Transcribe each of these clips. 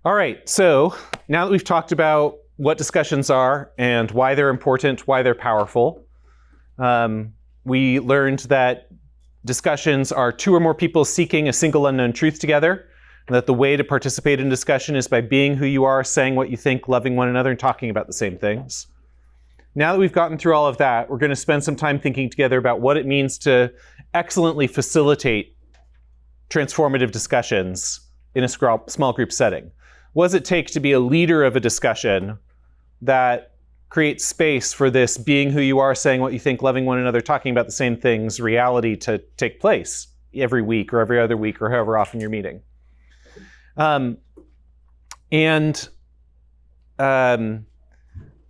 All right, so now that we've talked about what discussions are and why they're important, why they're powerful, we learned that discussions are two or more people seeking a single unknown truth together, and that the way to participate in discussion is by being who you are, saying what you think, loving one another, and talking about the same things. Now that we've gotten through all of that, we're going to spend some time thinking together about what it means to excellently facilitate transformative discussions in a small group setting. What does it take to be a leader of a discussion that creates space for this being who you are, saying what you think, loving one another, talking about the same things, reality to take place every week or every other week or however often you're meeting? The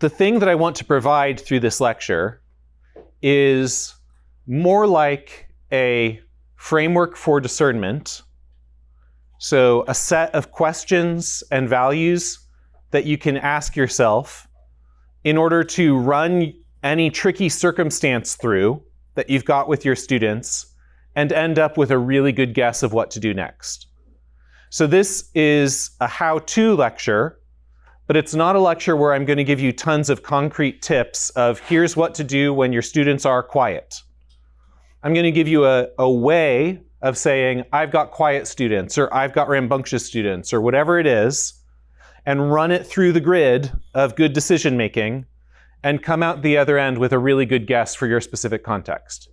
thing that I want to provide through this lecture is more like a framework for discernment. So a set of questions and values that you can ask yourself in order to run any tricky circumstance through that you've got with your students and end up with a really good guess of what to do next. So this is a how-to lecture, but it's not a lecture where I'm going to give you tons of concrete tips of here's what to do when your students are quiet. I'm going to give you a way of saying, I've got quiet students, or I've got rambunctious students, or whatever it is, and run it through the grid of good decision making and come out the other end with a really good guess for your specific context.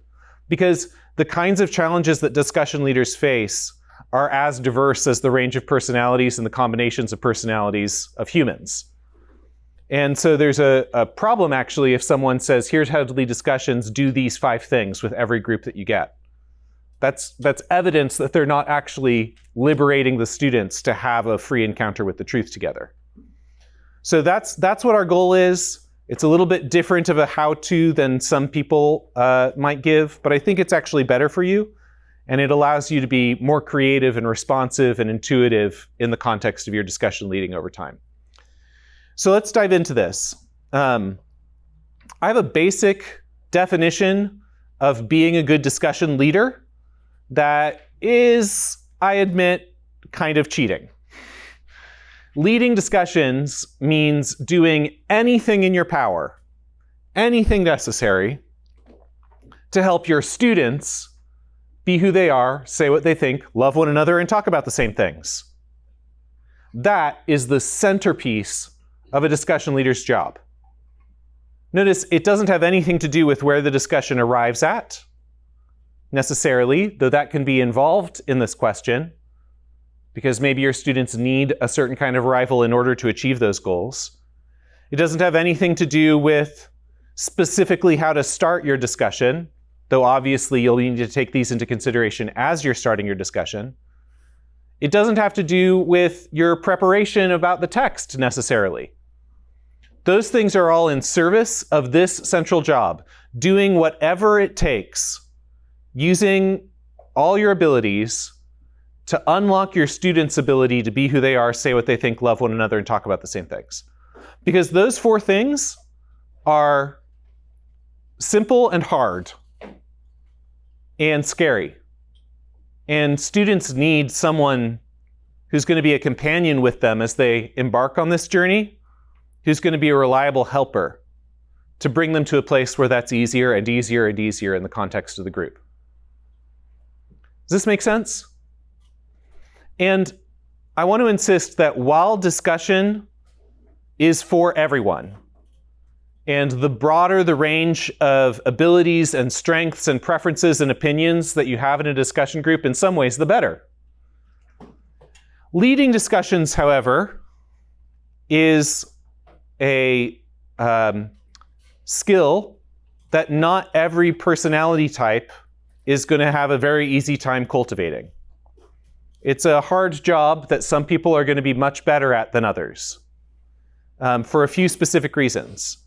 Because the kinds of challenges that discussion leaders face are as diverse as the range of personalities and the combinations of personalities of humans. And so there's a problem actually if someone says, here's how to lead discussions, do these 5 things with every group that you get. That's evidence that they're not actually liberating the students to have a free encounter with the truth together. So that's what our goal is. It's a little bit different of a how-to than some people might give, but I think it's actually better for you. And it allows you to be more creative and responsive and intuitive in the context of your discussion leading over time. So let's dive into this. I have a basic definition of being a good discussion leader that is, I admit, kind of cheating. Leading discussions means doing anything in your power, anything necessary, to help your students be who they are, say what they think, love one another, and talk about the same things. That is the centerpiece of a discussion leader's job. Notice it doesn't have anything to do with where the discussion arrives at, necessarily, though that can be involved in this question, because maybe your students need a certain kind of arrival in order to achieve those goals. It doesn't have anything to do with specifically how to start your discussion, though obviously you'll need to take these into consideration as you're starting your discussion. It doesn't have to do with your preparation about the text necessarily. Those things are all in service of this central job, doing whatever it takes, using all your abilities to unlock your students' ability to be who they are, say what they think, love one another, and talk about the same things. Because those 4 things are simple and hard and scary. And students need someone who's going to be a companion with them as they embark on this journey, who's going to be a reliable helper to bring them to a place where that's easier and easier and easier in the context of the group. Does this make sense? And I want to insist that while discussion is for everyone, and the broader the range of abilities and strengths and preferences and opinions that you have in a discussion group, in some ways, the better. Leading discussions, however, is a skill that not every personality type is going to have a very easy time cultivating. It's a hard job that some people are going to be much better at than others, for a few specific reasons.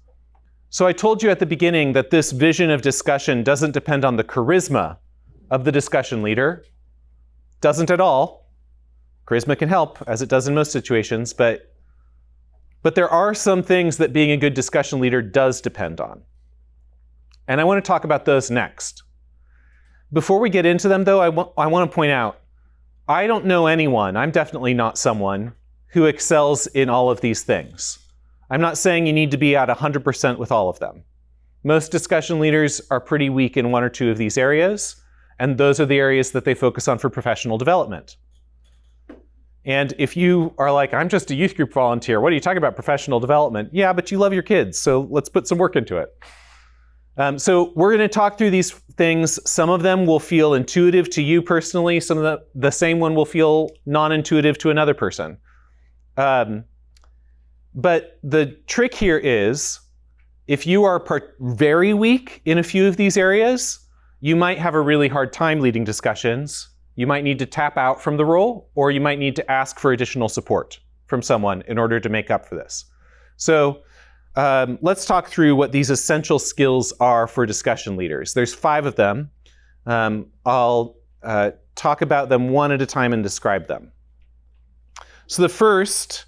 So I told you at the beginning that this vision of discussion doesn't depend on the charisma of the discussion leader. Doesn't at all. Charisma can help, as it does in most situations, but there are some things that being a good discussion leader does depend on. And I want to talk about those next. Before we get into them, though, I want to point out, I don't know anyone, I'm definitely not someone, who excels in all of these things. I'm not saying you need to be at 100% with all of them. Most discussion leaders are pretty weak in one or two of these areas, and those are the areas that they focus on for professional development. And if you are like, I'm just a youth group volunteer, what are you talking about, professional development? Yeah, but you love your kids, so let's put some work into it. So we're going to talk through these things. Some of them will feel intuitive to you personally. Some of the same one will feel non-intuitive to another person. But the trick here is, if you are very weak in a few of these areas, you might have a really hard time leading discussions. You might need to tap out from the role, or you might need to ask for additional support from someone in order to make up for this. So let's talk through what these essential skills are for discussion leaders. There's 5 of them. I'll talk about them one at a time and describe them. So the first,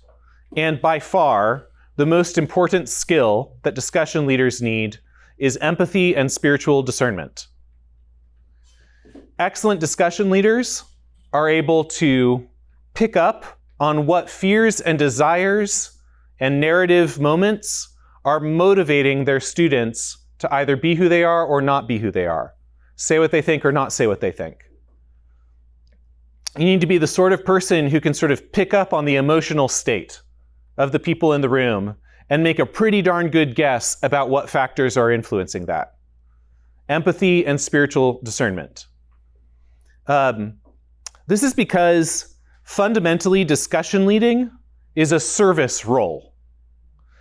and by far the most important skill that discussion leaders need, is empathy and spiritual discernment. Excellent discussion leaders are able to pick up on what fears and desires and narrative moments are motivating their students to either be who they are or not be who they are, say what they think or not say what they think. You need to be the sort of person who can sort of pick up on the emotional state of the people in the room and make a pretty darn good guess about what factors are influencing that. Empathy and spiritual discernment. This is because fundamentally discussion leading is a service role.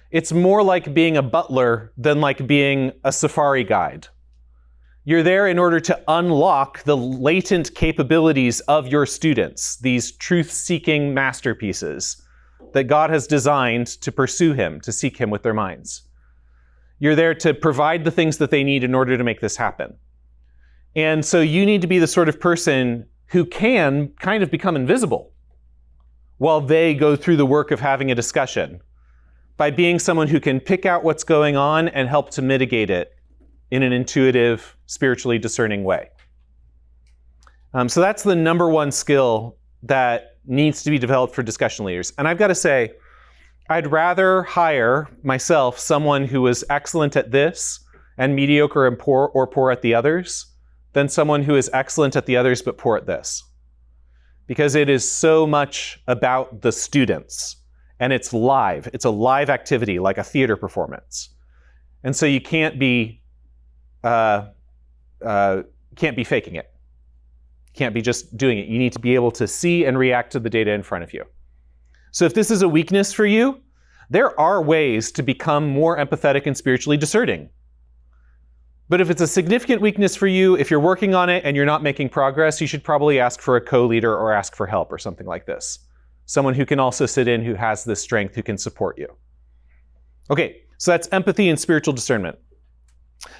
It's more like being a butler than like being a safari guide. You're there in order to unlock the latent capabilities of your students, these truth-seeking masterpieces that God has designed to pursue him, to seek him with their minds. You're there to provide the things that they need in order to make this happen. And so you need to be the sort of person who can kind of become invisible while they go through the work of having a discussion, by being someone who can pick out what's going on and help to mitigate it in an intuitive, spiritually discerning way. So that's the number one skill that needs to be developed for discussion leaders. And I've got to say, I'd rather hire myself someone who is excellent at this and mediocre and poor at the others than someone who is excellent at the others but poor at this. Because it is so much about the students, and it's live. It's a live activity, like a theater performance. And so you can't be faking it. Can't be just doing it. You need to be able to see and react to the data in front of you. So if this is a weakness for you, there are ways to become more empathetic and spiritually discerning. But if it's a significant weakness for you, if you're working on it and you're not making progress, you should probably ask for a co-leader or ask for help or something like this. Someone who can also sit in, who has this strength, who can support you. Okay, so that's empathy and spiritual discernment.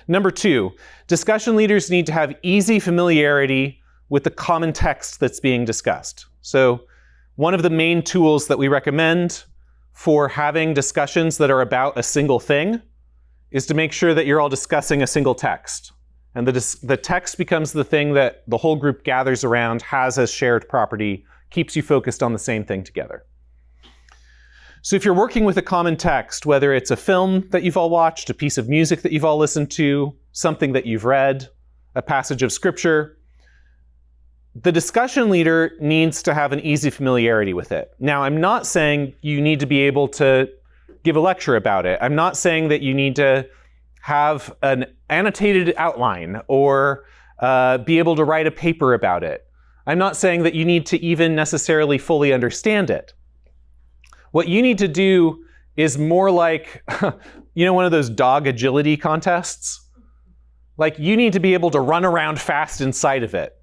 Number 2, discussion leaders need to have easy familiarity with the common text that's being discussed. So one of the main tools that we recommend for having discussions that are about a single thing is to make sure that you're all discussing a single text. And the text becomes the thing that the whole group gathers around, has as shared property, keeps you focused on the same thing together. So if you're working with a common text, whether it's a film that you've all watched, a piece of music that you've all listened to, something that you've read, a passage of scripture, the discussion leader needs to have an easy familiarity with it. Now, I'm not saying you need to be able to give a lecture about it. I'm not saying that you need to have an annotated outline or be able to write a paper about it. I'm not saying that you need to even necessarily fully understand it. What you need to do is more like, one of those dog agility contests? Like, you need to be able to run around fast inside of it.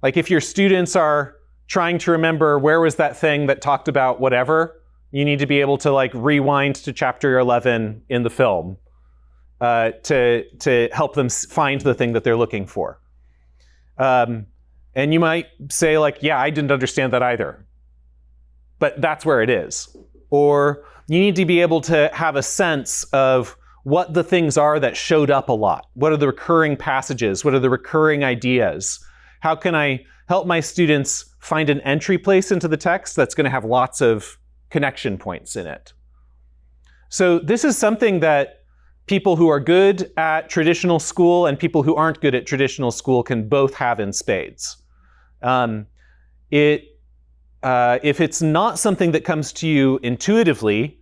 Like, if your students are trying to remember where was that thing that talked about whatever, you need to be able to rewind to chapter 11 in the film to help them find the thing that they're looking for. And you might say yeah, I didn't understand that either. But that's where it is. Or you need to be able to have a sense of what the things are that showed up a lot. What are the recurring passages? What are the recurring ideas? How can I help my students find an entry place into the text that's going to have lots of connection points in it. So this is something that people who are good at traditional school and people who aren't good at traditional school can both have in spades. If it's not something that comes to you intuitively,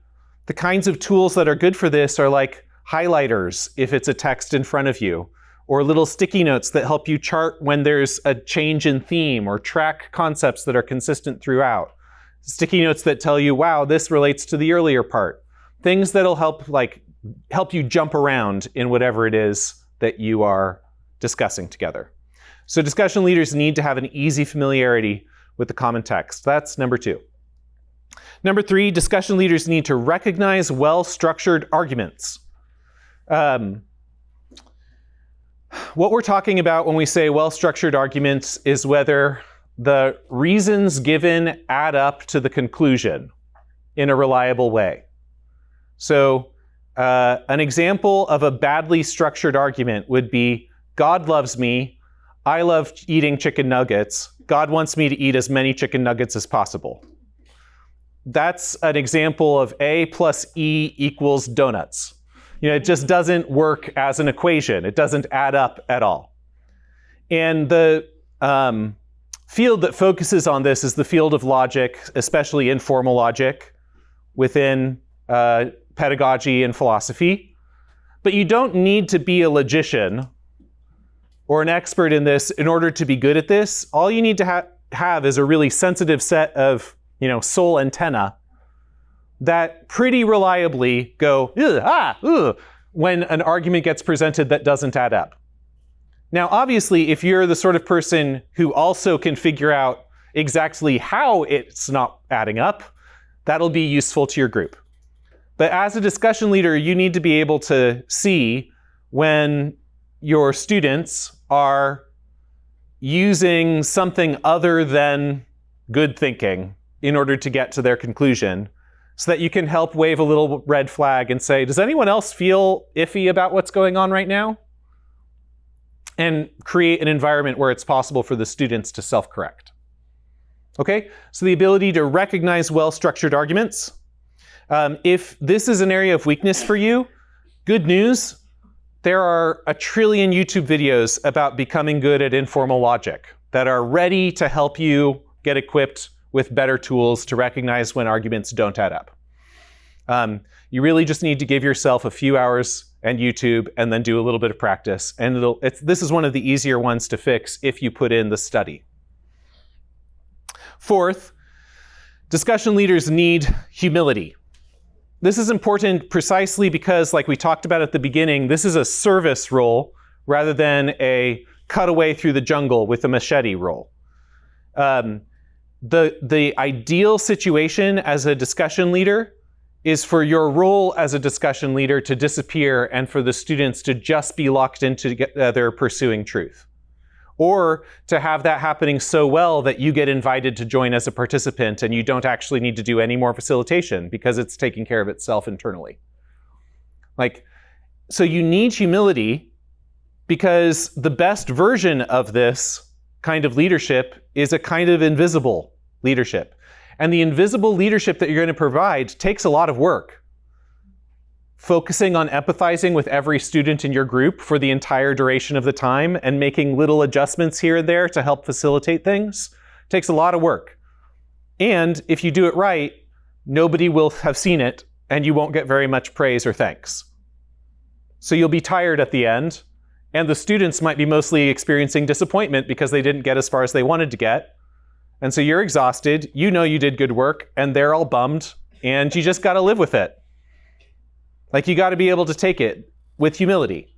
the kinds of tools that are good for this are like highlighters if it's a text in front of you, or little sticky notes that help you chart when there's a change in theme or track concepts that are consistent throughout. Sticky notes that tell you, wow, this relates to the earlier part. Things that'll help you jump around in whatever it is that you are discussing together. So discussion leaders need to have an easy familiarity with the common text. That's number 2. Number 3, discussion leaders need to recognize well-structured arguments. What we're talking about when we say well-structured arguments is whether the reasons given add up to the conclusion in a reliable way. So an example of a badly structured argument would be, God loves me, I love eating chicken nuggets, God wants me to eat as many chicken nuggets as possible. That's an example of A plus E equals donuts. It just doesn't work as an equation. It doesn't add up at all. And the field that focuses on this is the field of logic, especially informal logic within pedagogy and philosophy. But you don't need to be a logician or an expert in this in order to be good at this. All you need to have is a really sensitive set of soul antenna that pretty reliably go, when an argument gets presented that doesn't add up. Now, obviously, if you're the sort of person who also can figure out exactly how it's not adding up, that'll be useful to your group. But as a discussion leader, you need to be able to see when your students are using something other than good thinking in order to get to their conclusion, so that you can help wave a little red flag and say, does anyone else feel iffy about what's going on right now? And create an environment where it's possible for the students to self-correct. Okay, so the ability to recognize well-structured arguments. If this is an area of weakness for you, good news, there are a trillion YouTube videos about becoming good at informal logic that are ready to help you get equipped with better tools to recognize when arguments don't add up. You really just need to give yourself a few hours and YouTube and then do a little bit of practice. And this is one of the easier ones to fix if you put in the study. Fourth, discussion leaders need humility. This is important precisely because, like we talked about at the beginning, this is a service role rather than a cutaway through the jungle with a machete role. The ideal situation as a discussion leader is for your role as a discussion leader to disappear and for the students to just be locked into together pursuing truth. Or to have that happening so well that you get invited to join as a participant and you don't actually need to do any more facilitation because it's taking care of itself internally. So you need humility because the best version of this kind of leadership is a kind of invisible leadership. And the invisible leadership that you're going to provide takes a lot of work. Focusing on empathizing with every student in your group for the entire duration of the time and making little adjustments here and there to help facilitate things takes a lot of work. And if you do it right, nobody will have seen it and you won't get very much praise or thanks. So you'll be tired at the end, and the students might be mostly experiencing disappointment because they didn't get as far as they wanted to get. And so you're exhausted, you know you did good work, and they're all bummed, and you just got to live with it. You got to be able to take it with humility,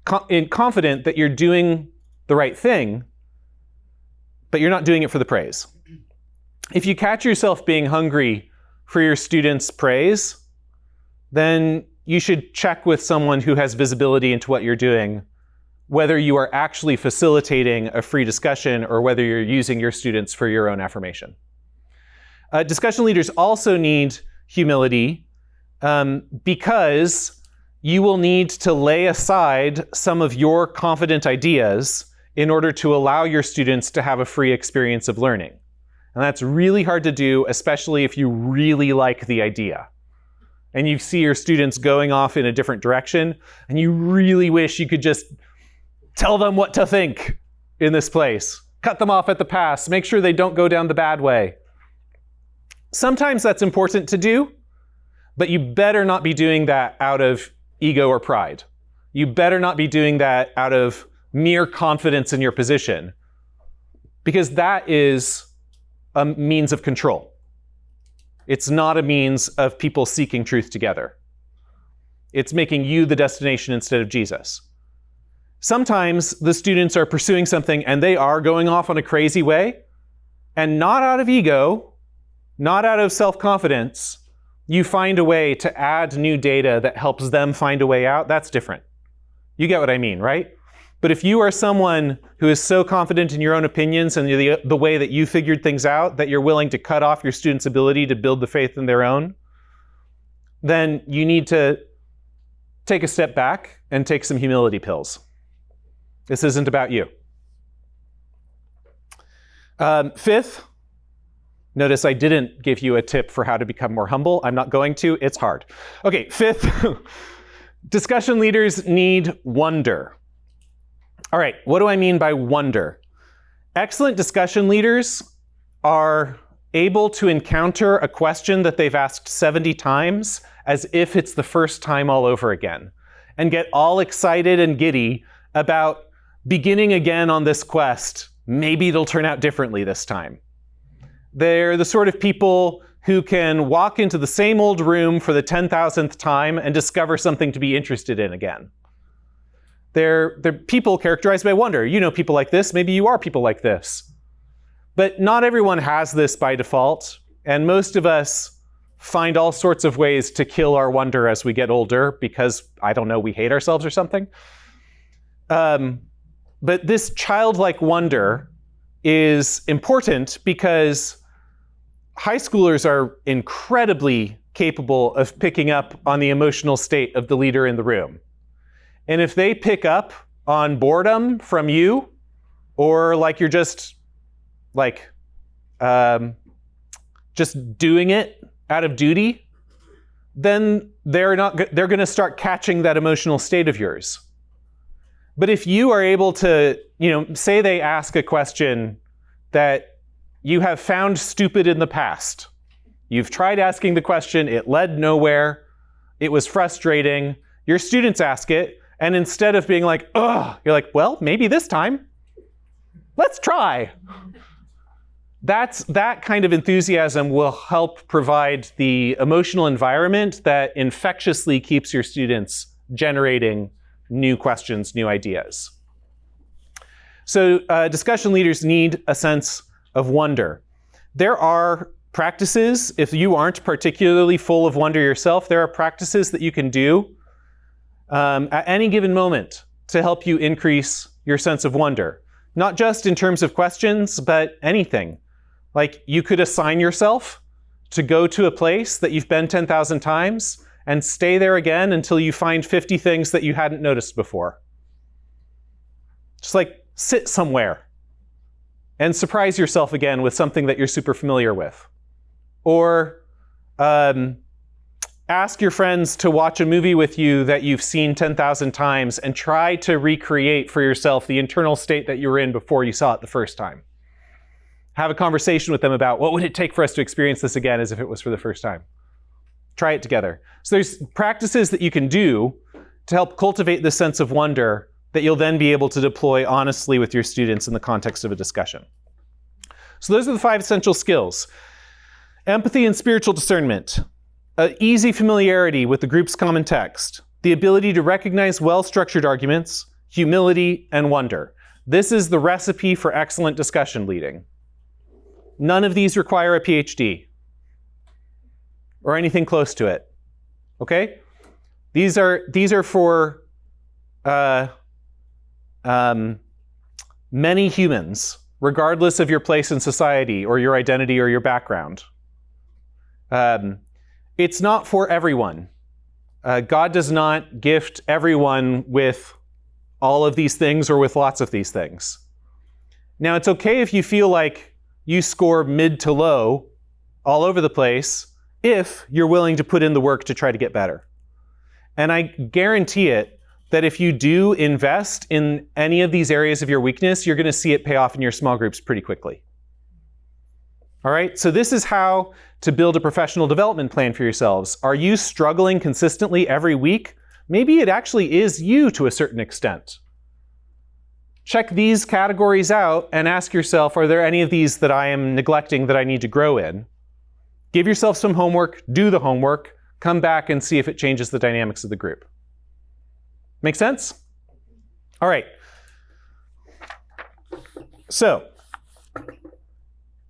confident that you're doing the right thing, but you're not doing it for the praise. If you catch yourself being hungry for your students' praise, then you should check with someone who has visibility into what you're doing, whether you are actually facilitating a free discussion or whether you're using your students for your own affirmation. Discussion leaders also need humility because you will need to lay aside some of your confident ideas in order to allow your students to have a free experience of learning. And that's really hard to do, especially if you really like the idea. And you see your students going off in a different direction, and you really wish you could just tell them what to think in this place. Cut them off at the pass. Make sure they don't go down the bad way. Sometimes that's important to do, but you better not be doing that out of ego or pride. You better not be doing that out of mere confidence in your position, because that is a means of control. It's not a means of people seeking truth together. It's making you the destination instead of Jesus. Sometimes the students are pursuing something and they are going off on a crazy way, and not out of ego, not out of self-confidence, you find a way to add new data that helps them find a way out. That's different. You get what I mean, right? But if you are someone who is so confident in your own opinions and the way that you figured things out that you're willing to cut off your students' ability to build the faith in their own, then you need to take a step back and take some humility pills. This isn't about you. Fifth, notice I didn't give you a tip for how to become more humble. I'm not going to. It's hard. Okay, fifth, discussion leaders need wonder. All right, what do I mean by wonder? Excellent discussion leaders are able to encounter a question that they've asked 70 times as if it's the first time all over again, and get all excited and giddy about beginning again on this quest. Maybe it'll turn out differently this time. They're the sort of people who can walk into the same old room for the 10,000th time and discover something to be interested in again. They're people characterized by wonder. You know people like this. Maybe you are people like this. But not everyone has this by default. And most of us find all sorts of ways to kill our wonder as we get older because, I don't know, we hate ourselves or something. But this childlike wonder is important because high schoolers are incredibly capable of picking up on the emotional state of the leader in the room. And if they pick up on boredom from you, or like you're just just doing it out of duty, then they're going to start catching that emotional state of yours. But if you are able to, say they ask a question that you have found stupid in the past. You've tried asking the question, it led nowhere, it was frustrating. Your students ask it, and instead of being like, ugh, you're like, well, maybe this time. Let's try. That kind of enthusiasm will help provide the emotional environment that infectiously keeps your students generating new questions, new ideas. So discussion leaders need a sense of wonder. There are practices, if you aren't particularly full of wonder yourself, there are practices that you can do at any given moment to help you increase your sense of wonder. Not just in terms of questions, but anything. Like you could assign yourself to go to a place that you've been 10,000 times and stay there again until you find 50 things that you hadn't noticed before. Just like sit somewhere and surprise yourself again with something that you're super familiar with. Or ask your friends to watch a movie with you that you've seen 10,000 times and try to recreate for yourself the internal state that you were in before you saw it the first time. Have a conversation with them about what would it take for us to experience this again as if it was for the first time. Try it together. So there's practices that you can do to help cultivate this sense of wonder that you'll then be able to deploy honestly with your students in the context of a discussion. So those are the 5 essential skills. Empathy and spiritual discernment. Easy familiarity with the group's common text. The ability to recognize well-structured arguments. Humility and wonder. This is the recipe for excellent discussion leading. None of these require a PhD or anything close to it. Okay? These are for many humans, regardless of your place in society or your identity or your background. It's not for everyone. God does not gift everyone with all of these things or with lots of these things. Now, it's okay if you feel like you score mid to low all over the place if you're willing to put in the work to try to get better. And I guarantee it that if you do invest in any of these areas of your weakness, you're going to see it pay off in your small groups pretty quickly. All right, so this is how to build a professional development plan for yourselves. Are you struggling consistently every week? Maybe it actually is you to a certain extent. Check these categories out and ask yourself, are there any of these that I am neglecting that I need to grow in? Give yourself some homework, do the homework, come back and see if it changes the dynamics of the group. Make sense? All right. So,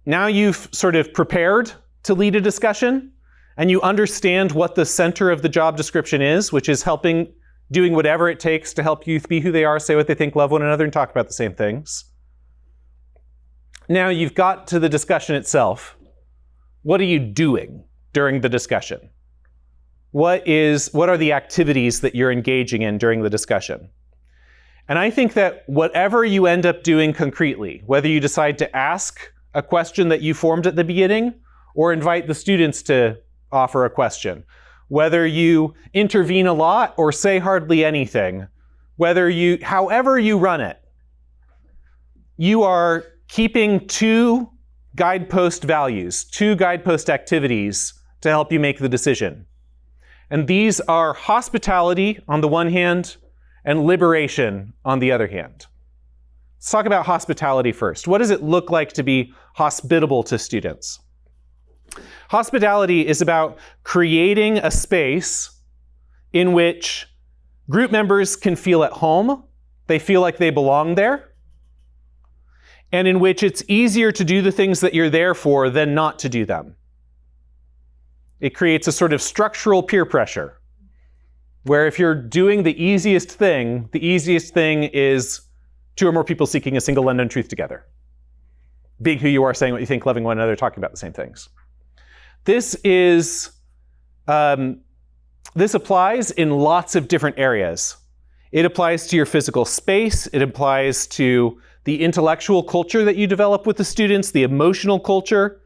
now you've sort of prepared to lead a discussion, and you understand what the center of the job description is, which is doing whatever it takes to help youth be who they are, say what they think, love one another, and talk about the same things. Now you've got to the discussion itself. What are you doing during the discussion? What are the activities that you're engaging in during the discussion? And I think that whatever you end up doing concretely, whether you decide to ask a question that you formed at the beginning or invite the students to offer a question, whether you intervene a lot or say hardly anything, however you run it, you are keeping two guidepost values, two guidepost activities to help you make the decision. And these are hospitality on the one hand and liberation on the other hand. Let's talk about hospitality first. What does it look like to be hospitable to students? Hospitality is about creating a space in which group members can feel at home, they feel like they belong there, and in which it's easier to do the things that you're there for than not to do them. It creates a sort of structural peer pressure, where if you're doing the easiest thing is 2 or more people seeking a single unknown truth together. Being who you are, saying what you think, loving one another, talking about the same things. This applies in lots of different areas. It applies to your physical space. It applies to the intellectual culture that you develop with the students, the emotional culture,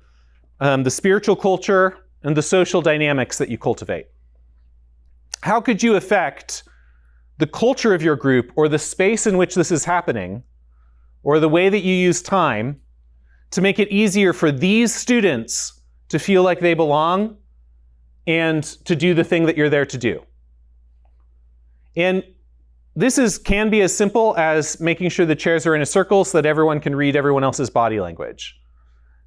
the spiritual culture, and the social dynamics that you cultivate. How could you affect the culture of your group or the space in which this is happening, or the way that you use time to make it easier for these students to feel like they belong and to do the thing that you're there to do? And this can be as simple as making sure the chairs are in a circle so that everyone can read everyone else's body language.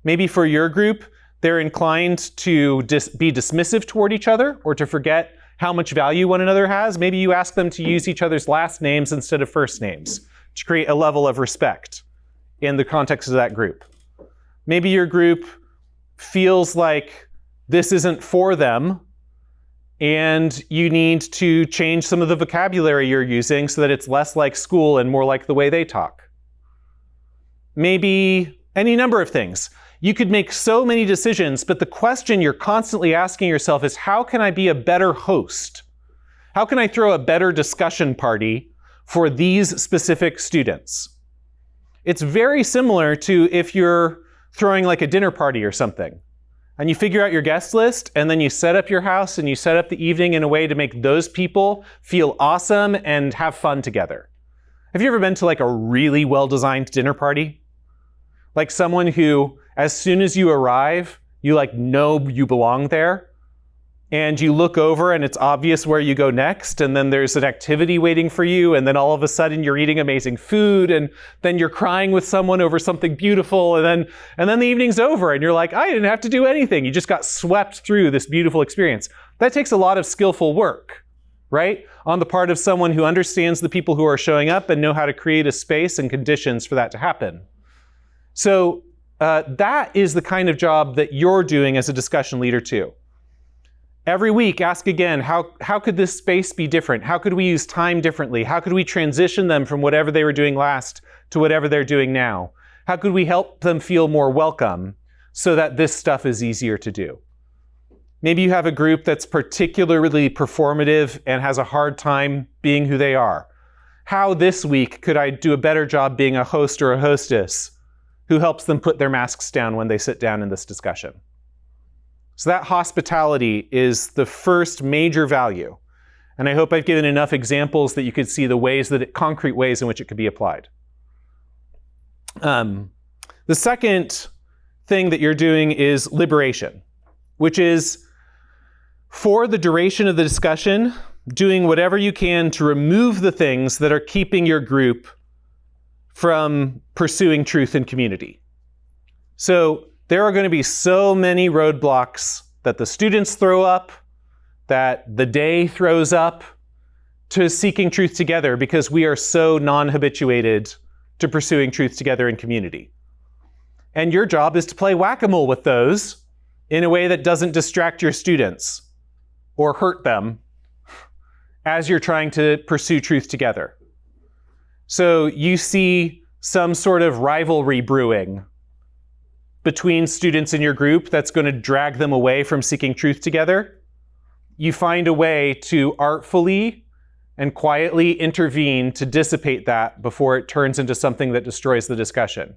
Maybe for your group, they're inclined to be dismissive toward each other or to forget how much value one another has. Maybe you ask them to use each other's last names instead of first names to create a level of respect in the context of that group. Maybe your group feels like this isn't for them and you need to change some of the vocabulary you're using so that it's less like school and more like the way they talk. Maybe any number of things. You could make so many decisions, but the question you're constantly asking yourself is, how can I be a better host? How can I throw a better discussion party for these specific students? It's very similar to if you're throwing like a dinner party or something, and you figure out your guest list, and then you set up your house and you set up the evening in a way to make those people feel awesome and have fun together. Have you ever been to like a really well-designed dinner party? Like someone who, as soon as you arrive, you like know you belong there, and you look over and it's obvious where you go next, and then there's an activity waiting for you, and then all of a sudden you're eating amazing food, and then you're crying with someone over something beautiful, and then the evening's over and you're like, I didn't have to do anything. You just got swept through this beautiful experience. That takes a lot of skillful work, right? On the part of someone who understands the people who are showing up and know how to create a space and conditions for that to happen. So that is the kind of job that you're doing as a discussion leader too. Every week, ask again, how could this space be different? How could we use time differently? How could we transition them from whatever they were doing last to whatever they're doing now? How could we help them feel more welcome so that this stuff is easier to do? Maybe you have a group that's particularly performative and has a hard time being who they are. How this week could I do a better job being a host or a hostess who helps them put their masks down when they sit down in this discussion. So that hospitality is the first major value. And I hope I've given enough examples that you could see the ways that concrete ways in which it could be applied. The second thing that you're doing is liberation, which is for the duration of the discussion, doing whatever you can to remove the things that are keeping your group from pursuing truth and community. So there are going to be so many roadblocks that the students throw up, that the day throws up to seeking truth together because we are so non-habituated to pursuing truth together in community. And your job is to play whack-a-mole with those in a way that doesn't distract your students or hurt them as you're trying to pursue truth together. So you see some sort of rivalry brewing between students in your group that's going to drag them away from seeking truth together. You find a way to artfully and quietly intervene to dissipate that before it turns into something that destroys the discussion.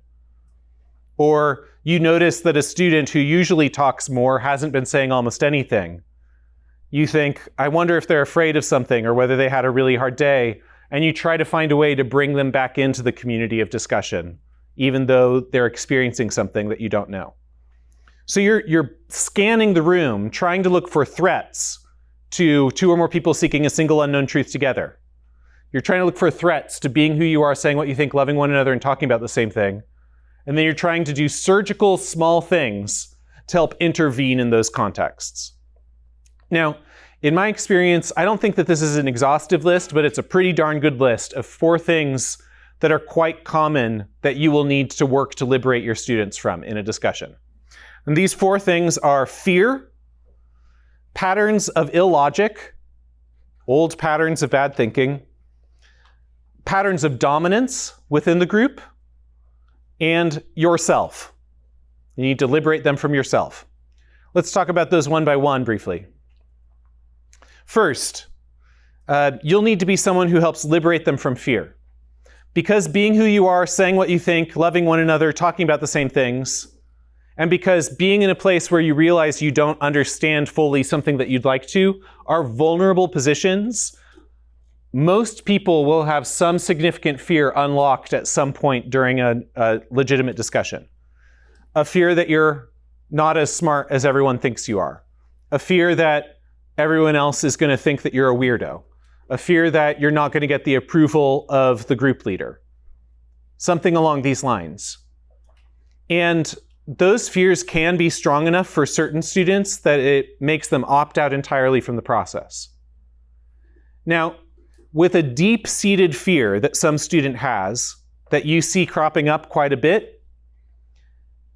Or you notice that a student who usually talks more hasn't been saying almost anything. You think, I wonder if they're afraid of something or whether they had a really hard day, and you try to find a way to bring them back into the community of discussion, even though they're experiencing something that you don't know. So you're scanning the room, trying to look for threats to two or more people seeking a single unknown truth together. You're trying to look for threats to being who you are, saying what you think, loving one another, and talking about the same thing. And then you're trying to do surgical small things to help intervene in those contexts. Now, in my experience, I don't think that this is an exhaustive list, but it's a pretty darn good list of 4 things that are quite common that you will need to work to liberate your students from in a discussion. And these 4 things are fear, patterns of illogic, old patterns of bad thinking, patterns of dominance within the group, and yourself. You need to liberate them from yourself. Let's talk about those one by one briefly. First, you'll need to be someone who helps liberate them from fear. Because being who you are, saying what you think, loving one another, talking about the same things, and because being in a place where you realize you don't understand fully something that you'd like to, are vulnerable positions, most people will have some significant fear unlocked at some point during a legitimate discussion. A fear that you're not as smart as everyone thinks you are. A fear that everyone else is going to think that you're a weirdo. A fear that you're not going to get the approval of the group leader. Something along these lines. And those fears can be strong enough for certain students that it makes them opt out entirely from the process. Now, with a deep-seated fear that some student has, that you see cropping up quite a bit,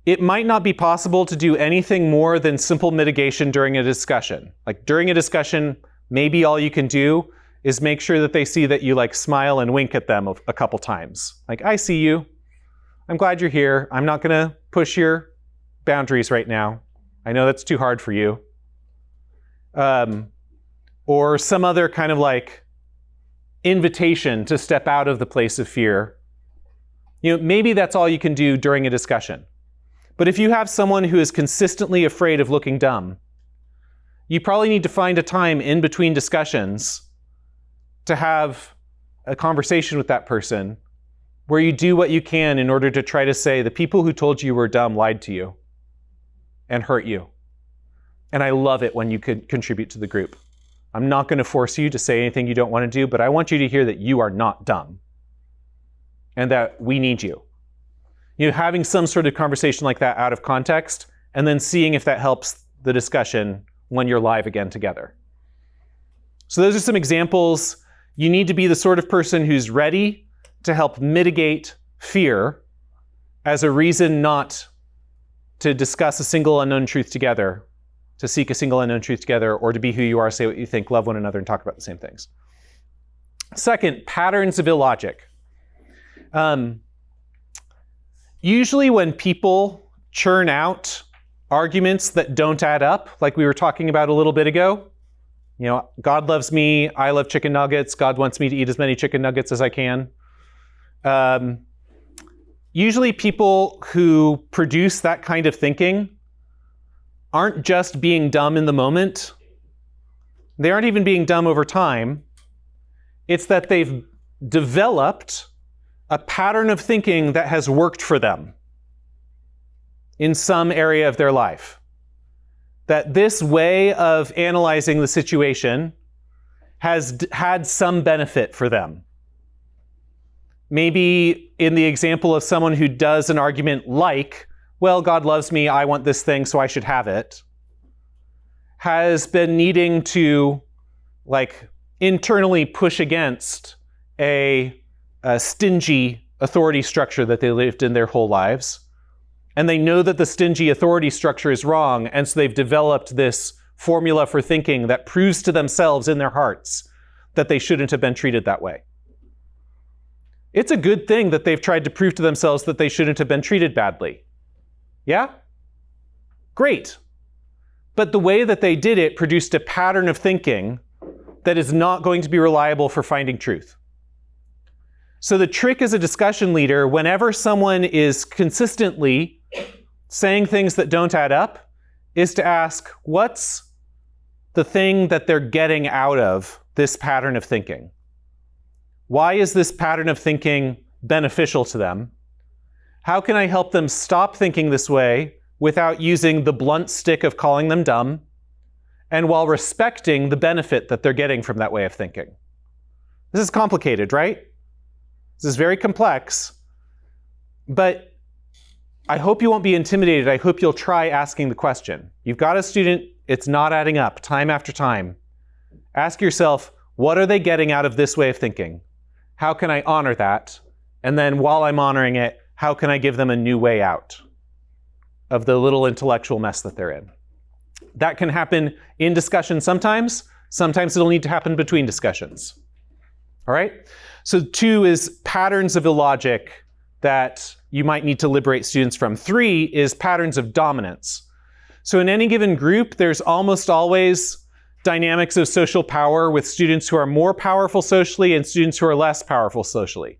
it might not be possible to do anything more than simple mitigation during a discussion. Like during a discussion, maybe all you can do is make sure that they see that you like smile and wink at them a couple times. Like, I see you. I'm glad you're here. I'm not going to push your boundaries right now. I know that's too hard for you. Or some other kind of like invitation to step out of the place of fear. You know, maybe that's all you can do during a discussion. But if you have someone who is consistently afraid of looking dumb, you probably need to find a time in between discussions to have a conversation with that person where you do what you can in order to try to say, the people who told you were dumb lied to you and hurt you. And I love it when you could contribute to the group. I'm not going to force you to say anything you don't want to do, but I want you to hear that you are not dumb and that we need you. You know, having some sort of conversation like that out of context and then seeing if that helps the discussion when you're live again together. So those are some examples. You need to be the sort of person who's ready to help mitigate fear as a reason not to discuss a single unknown truth together, to seek a single unknown truth together, or to be who you are, say what you think, love one another, and talk about the same things. Second, patterns of illogic. Usually when people churn out arguments that don't add up, like we were talking about a little bit ago, you know, God loves me, I love chicken nuggets, God wants me to eat as many chicken nuggets as I can. usually people who produce that kind of thinking aren't just being dumb in the moment. They aren't even being dumb over time. It's that they've developed a pattern of thinking that has worked for them in some area of their life. That this way of analyzing the situation has had some benefit for them. Maybe in the example of someone who does an argument like, well, God loves me, I want this thing, so I should have it, has been needing to internally push against a stingy authority structure that they lived in their whole lives. And they know that the stingy authority structure is wrong, and so they've developed this formula for thinking that proves to themselves in their hearts that they shouldn't have been treated that way. It's a good thing that they've tried to prove to themselves that they shouldn't have been treated badly. Yeah? Great. But the way that they did it produced a pattern of thinking that is not going to be reliable for finding truth. So the trick as a discussion leader, whenever someone is consistently saying things that don't add up, is to ask, what's the thing that they're getting out of this pattern of thinking? Why is this pattern of thinking beneficial to them? How can I help them stop thinking this way without using the blunt stick of calling them dumb, and while respecting the benefit that they're getting from that way of thinking? This is complicated, right? This is very complex, but I hope you won't be intimidated. I hope you'll try asking the question. You've got a student, it's not adding up time after time. Ask yourself, what are they getting out of this way of thinking? How can I honor that? And then while I'm honoring it, how can I give them a new way out of the little intellectual mess that they're in? That can happen in discussion sometimes. Sometimes it'll need to happen between discussions. All right? So 2 is patterns of illogic that you might need to liberate students from. 3 is patterns of dominance. So in any given group, there's almost always dynamics of social power with students who are more powerful socially and students who are less powerful socially.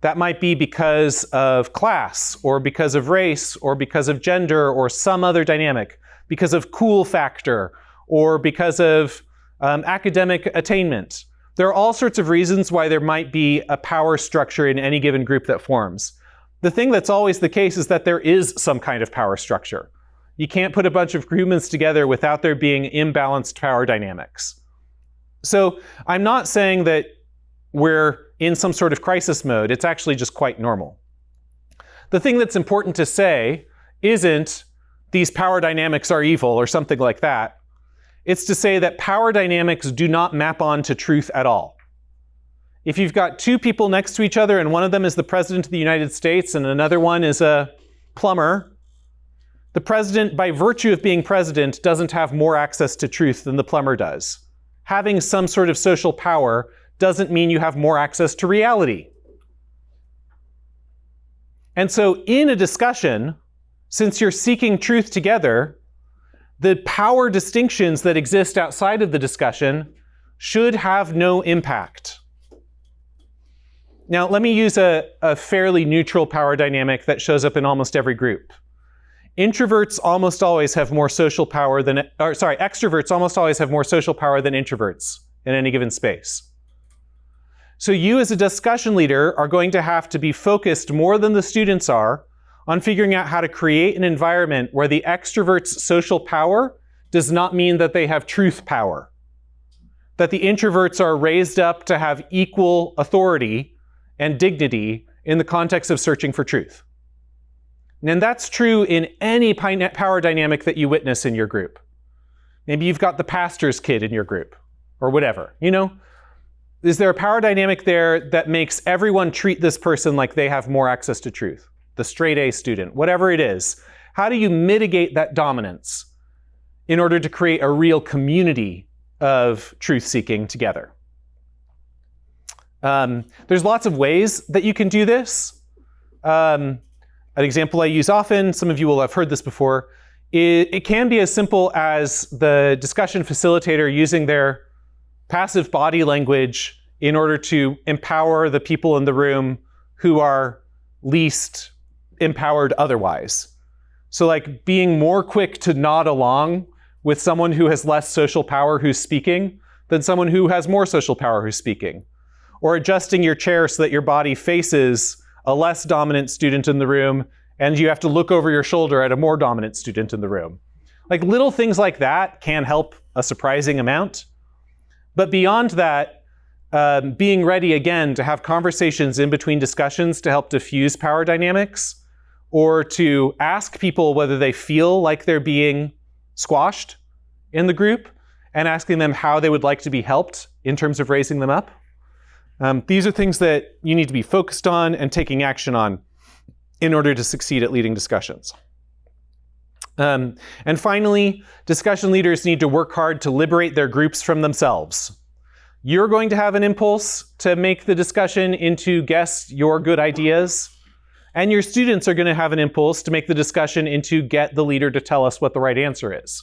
That might be because of class, or because of race, or because of gender, or some other dynamic, because of cool factor, or because of academic attainment. There are all sorts of reasons why there might be a power structure in any given group that forms. The thing that's always the case is that there is some kind of power structure. You can't put a bunch of humans together without there being imbalanced power dynamics. So I'm not saying that we're in some sort of crisis mode. It's actually just quite normal. The thing that's important to say isn't these power dynamics are evil or something like that. It's to say that power dynamics do not map onto truth at all. If you've got 2 people next to each other and one of them is the President of the United States and another one is a plumber, the president, by virtue of being president, doesn't have more access to truth than the plumber does. Having some sort of social power doesn't mean you have more access to reality. And so in a discussion, since you're seeking truth together, the power distinctions that exist outside of the discussion should have no impact. Now, let me use a fairly neutral power dynamic that shows up in almost every group. Extroverts almost always have more social power than introverts in any given space. So you as a discussion leader are going to have to be focused more than the students are on figuring out how to create an environment where the extrovert's social power does not mean that they have truth power. That the introverts are raised up to have equal authority and dignity in the context of searching for truth. And that's true in any power dynamic that you witness in your group. Maybe you've got the pastor's kid in your group, or whatever, you know? Is there a power dynamic there that makes everyone treat this person like they have more access to truth? The straight A student, whatever it is. How do you mitigate that dominance in order to create a real community of truth-seeking together? There's lots of ways that you can do this. An example I use often, some of you will have heard this before, it can be as simple as the discussion facilitator using their passive body language in order to empower the people in the room who are least empowered otherwise. So like being more quick to nod along with someone who has less social power who's speaking than someone who has more social power who's speaking. Or adjusting your chair so that your body faces a less dominant student in the room and you have to look over your shoulder at a more dominant student in the room. Like little things like that can help a surprising amount. But beyond that, being ready again to have conversations in between discussions to help diffuse power dynamics, or to ask people whether they feel like they're being squashed in the group, and asking them how they would like to be helped in terms of raising them up. These are things that you need to be focused on and taking action on in order to succeed at leading discussions. And finally, discussion leaders need to work hard to liberate their groups from themselves. You're going to have an impulse to make the discussion into guess your good ideas, and your students are going to have an impulse to make the discussion into get the leader to tell us what the right answer is.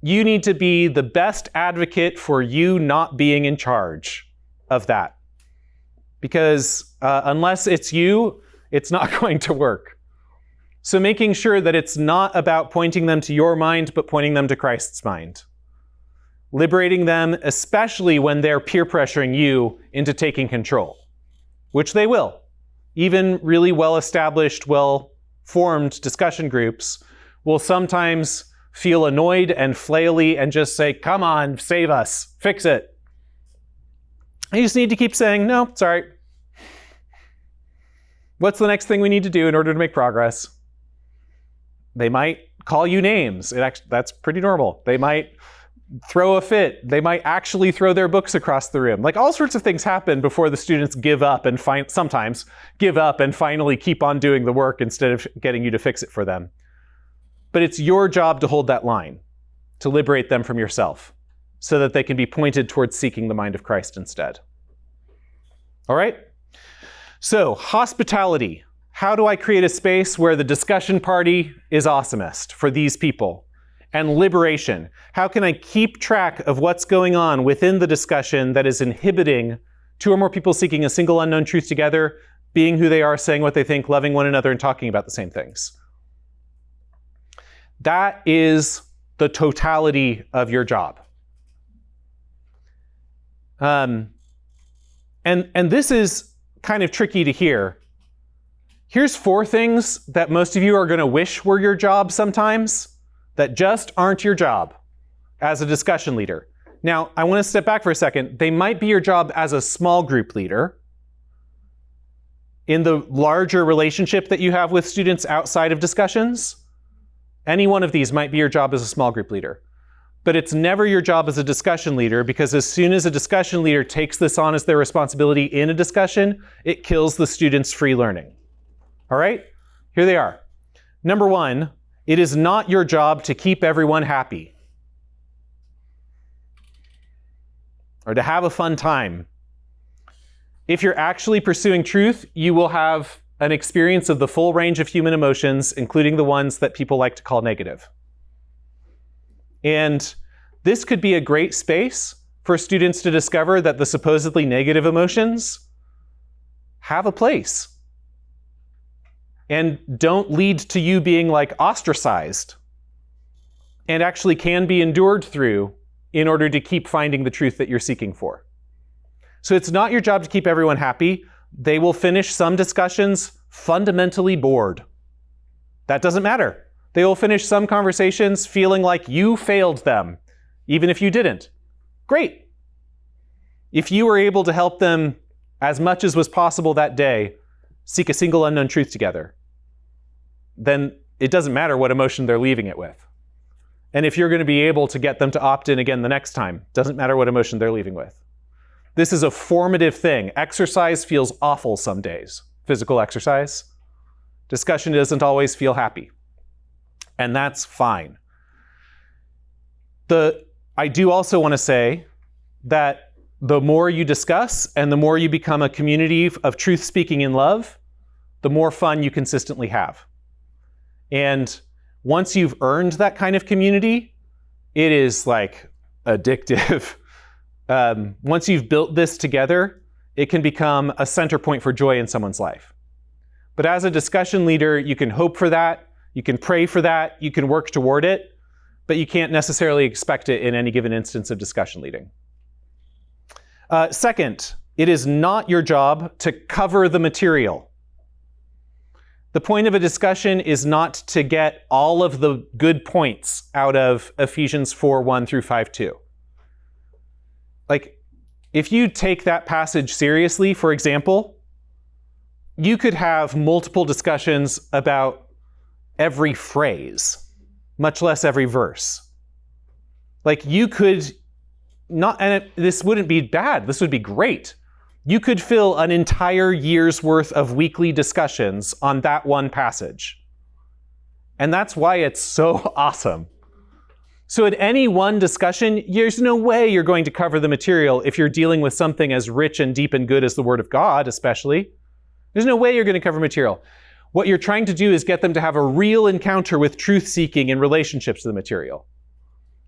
You need to be the best advocate for you not being in charge of that. Because unless it's you, it's not going to work. So making sure that it's not about pointing them to your mind, but pointing them to Christ's mind. Liberating them, especially when they're peer pressuring you into taking control, which they will. Even really well-established, well-formed discussion groups will sometimes feel annoyed and flaily and just say, come on, save us, fix it. You just need to keep saying, no, it's all right. What's the next thing we need to do in order to make progress? They might call you names. That's pretty normal. They might throw a fit. They might actually throw their books across the room. Like all sorts of things happen before the students give up and sometimes give up and finally keep on doing the work instead of getting you to fix it for them. But it's your job to hold that line, to liberate them from yourself, so that they can be pointed towards seeking the mind of Christ instead. All right? So, hospitality. How do I create a space where the discussion party is awesomest for these people? And liberation. How can I keep track of what's going on within the discussion that is inhibiting two or more people seeking a single unknown truth together, being who they are, saying what they think, loving one another, and talking about the same things? That is the totality of your job. And this is kind of tricky to hear. Here's 4 things that most of you are going to wish were your job sometimes that just aren't your job as a discussion leader. Now, I want to step back for a second. They might be your job as a small group leader in the larger relationship that you have with students outside of discussions. Any one of these might be your job as a small group leader. But it's never your job as a discussion leader, because as soon as a discussion leader takes this on as their responsibility in a discussion, it kills the students' free learning. All right? Here they are. Number 1, it is not your job to keep everyone happy or to have a fun time. If you're actually pursuing truth, you will have an experience of the full range of human emotions, including the ones that people like to call negative. And this could be a great space for students to discover that the supposedly negative emotions have a place and don't lead to you being like ostracized, and actually can be endured through in order to keep finding the truth that you're seeking for. So it's not your job to keep everyone happy. They will finish some discussions fundamentally bored. That doesn't matter. They will finish some conversations feeling like you failed them, even if you didn't. Great. If you were able to help them as much as was possible that day seek a single unknown truth together, then it doesn't matter what emotion they're leaving it with. And if you're going to be able to get them to opt in again the next time, doesn't matter what emotion they're leaving with. This is a formative thing. Exercise feels awful some days. Physical exercise. Discussion doesn't always feel happy. And that's fine. I do also want to say that the more you discuss and the more you become a community of truth speaking in love, the more fun you consistently have. And once you've earned that kind of community, it is like addictive. Once you've built this together, it can become a center point for joy in someone's life. But as a discussion leader, you can hope for that, you can pray for that, you can work toward it, but you can't necessarily expect it in any given instance of discussion leading. Second, it is not your job to cover the material. The point of a discussion is not to get all of the good points out of Ephesians 4:1 through 5:2. Like, if you take that passage seriously, for example, you could have multiple discussions about every phrase, much less every verse. Like, you could not, and this wouldn't be bad, this would be great. You could fill an entire year's worth of weekly discussions on that one passage. And that's why it's so awesome. So at any one discussion, there's no way you're going to cover the material if you're dealing with something as rich and deep and good as the Word of God, especially. There's no way you're going to cover material. What you're trying to do is get them to have a real encounter with truth-seeking in relationships to the material.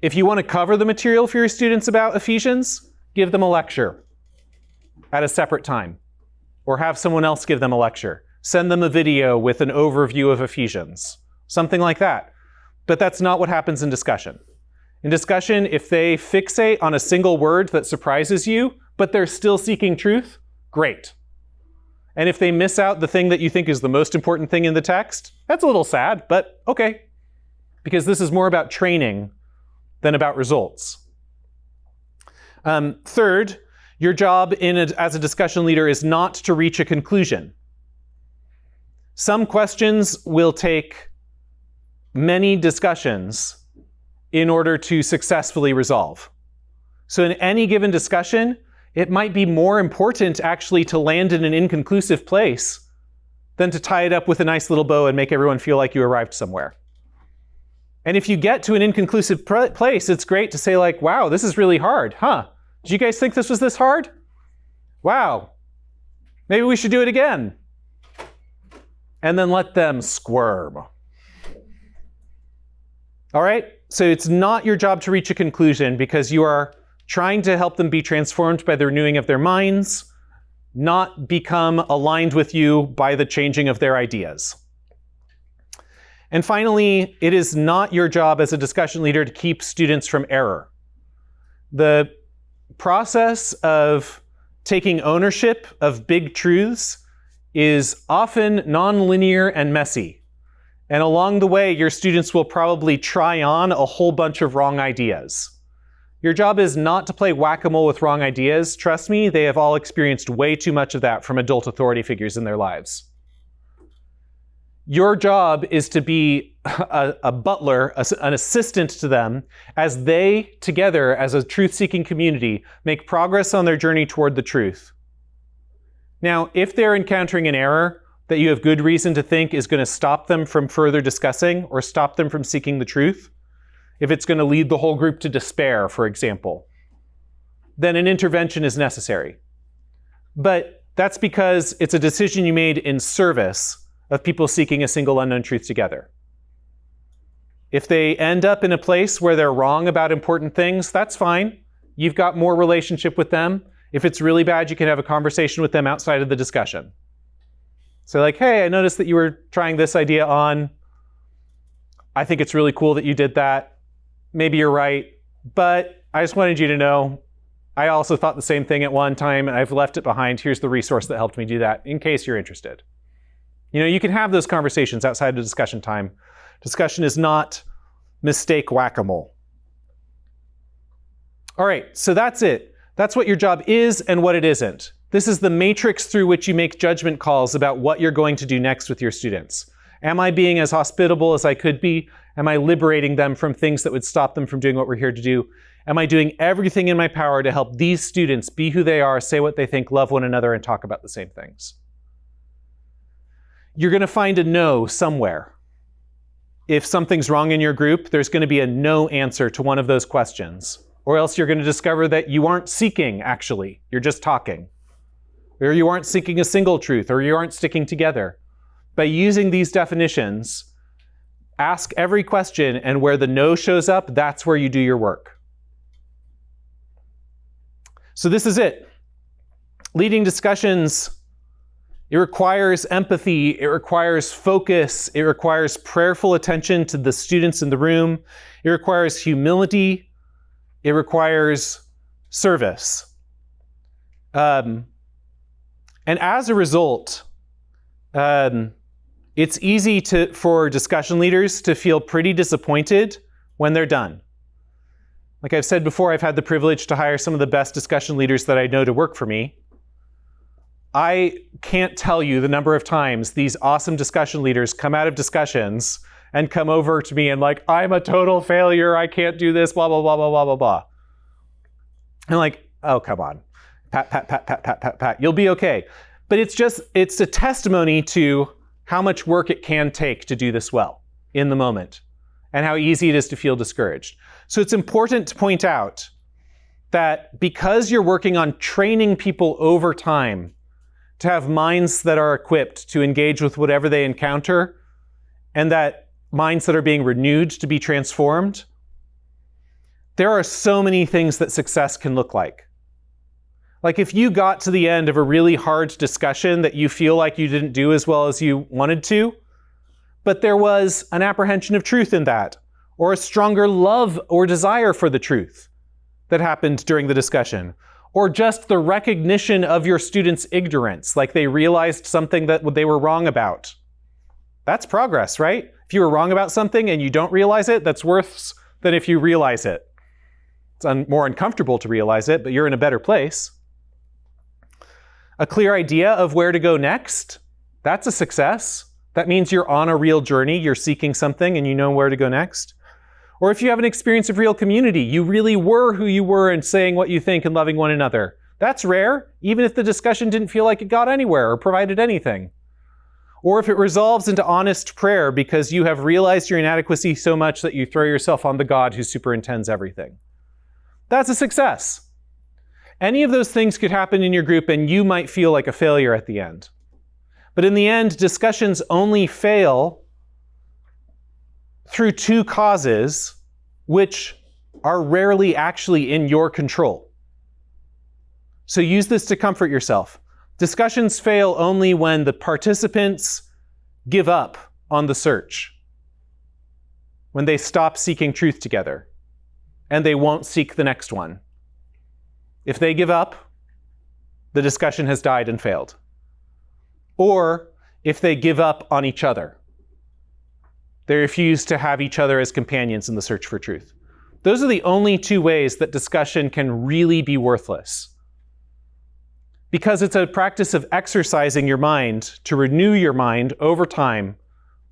If you want to cover the material for your students about Ephesians, give them a lecture at a separate time, or have someone else give them a lecture. Send them a video with an overview of Ephesians, something like that. But that's not what happens in discussion. In discussion, if they fixate on a single word that surprises you, but they're still seeking truth, great. And if they miss out the thing that you think is the most important thing in the text, that's a little sad, but okay. Because this is more about training than about results. Third, your job as a discussion leader is not to reach a conclusion. Some questions will take many discussions in order to successfully resolve. So in any given discussion, it might be more important actually to land in an inconclusive place than to tie it up with a nice little bow and make everyone feel like you arrived somewhere. And if you get to an inconclusive place, it's great to say like, wow, this is really hard, huh? Did you guys think this was this hard? Wow, maybe we should do it again. And then let them squirm. All right, so it's not your job to reach a conclusion because you are trying to help them be transformed by the renewing of their minds, not become aligned with you by the changing of their ideas. And finally, it is not your job as a discussion leader to keep students from error. The process of taking ownership of big truths is often nonlinear and messy. And along the way, your students will probably try on a whole bunch of wrong ideas. Your job is not to play whack-a-mole with wrong ideas. Trust me, they have all experienced way too much of that from adult authority figures in their lives. Your job is to be a butler, an assistant to them, as they, together as a truth-seeking community, make progress on their journey toward the truth. Now, if they're encountering an error that you have good reason to think is going to stop them from further discussing or stop them from seeking the truth, if it's going to lead the whole group to despair, for example, then an intervention is necessary. But that's because it's a decision you made in service of people seeking a single unknown truth together. If they end up in a place where they're wrong about important things, that's fine. You've got more relationship with them. If it's really bad, you can have a conversation with them outside of the discussion. So like, hey, I noticed that you were trying this idea on. I think it's really cool that you did that. Maybe you're right, but I just wanted you to know I also thought the same thing at one time and I've left it behind. Here's the resource that helped me do that in case you're interested. You know, you can have those conversations outside of discussion time. Discussion is not mistake whack-a-mole. All right, so that's it. That's what your job is and what it isn't. This is the matrix through which you make judgment calls about what you're going to do next with your students. Am I being as hospitable as I could be? Am I liberating them from things that would stop them from doing what we're here to do? Am I doing everything in my power to help these students be who they are, say what they think, love one another, and talk about the same things? You're going to find a no somewhere. If something's wrong in your group, there's going to be a no answer to one of those questions. Or else you're going to discover that you aren't seeking, actually. You're just talking. Or you aren't seeking a single truth, or you aren't sticking together. By using these definitions, ask every question, and where the no shows up, that's where you do your work. So this is it. Leading discussions It requires empathy, it requires focus, it requires prayerful attention to the students in the room, it requires humility, it requires service. And as a result, it's easy for discussion leaders to feel pretty disappointed when they're done. Like I've said before, I've had the privilege to hire some of the best discussion leaders that I know to work for me. I can't tell you the number of times these awesome discussion leaders come out of discussions and come over to me and like, I'm a total failure, I can't do this, blah, blah, blah, blah, blah, blah, blah. I'm like, oh, come on. Pat, pat, pat, pat, pat, pat, pat. You'll be okay. But it's a testimony to how much work it can take to do this well in the moment and how easy it is to feel discouraged. So it's important to point out that because you're working on training people over time to have minds that are equipped to engage with whatever they encounter, and that minds that are being renewed to be transformed, there are so many things that success can look like. Like if you got to the end of a really hard discussion that you feel like you didn't do as well as you wanted to, but there was an apprehension of truth in that, or a stronger love or desire for the truth that happened during the discussion, or just the recognition of your students' ignorance, like they realized something that they were wrong about. That's progress, right? If you were wrong about something and you don't realize it, that's worse than if you realize it. It's more uncomfortable to realize it, but you're in a better place. A clear idea of where to go next, that's a success. That means you're on a real journey, you're seeking something and you know where to go next. Or if you have an experience of real community, you really were who you were and saying what you think and loving one another. That's rare, even if the discussion didn't feel like it got anywhere or provided anything. Or if it resolves into honest prayer because you have realized your inadequacy so much that you throw yourself on the God who superintends everything. That's a success. Any of those things could happen in your group and you might feel like a failure at the end. But in the end, discussions only fail through two causes which are rarely actually in your control. So use this to comfort yourself. Discussions fail only when the participants give up on the search, when they stop seeking truth together, and they won't seek the next one. If they give up, the discussion has died and failed. Or if they give up on each other. They refuse to have each other as companions in the search for truth. Those are the only two ways that discussion can really be worthless. Because it's a practice of exercising your mind to renew your mind over time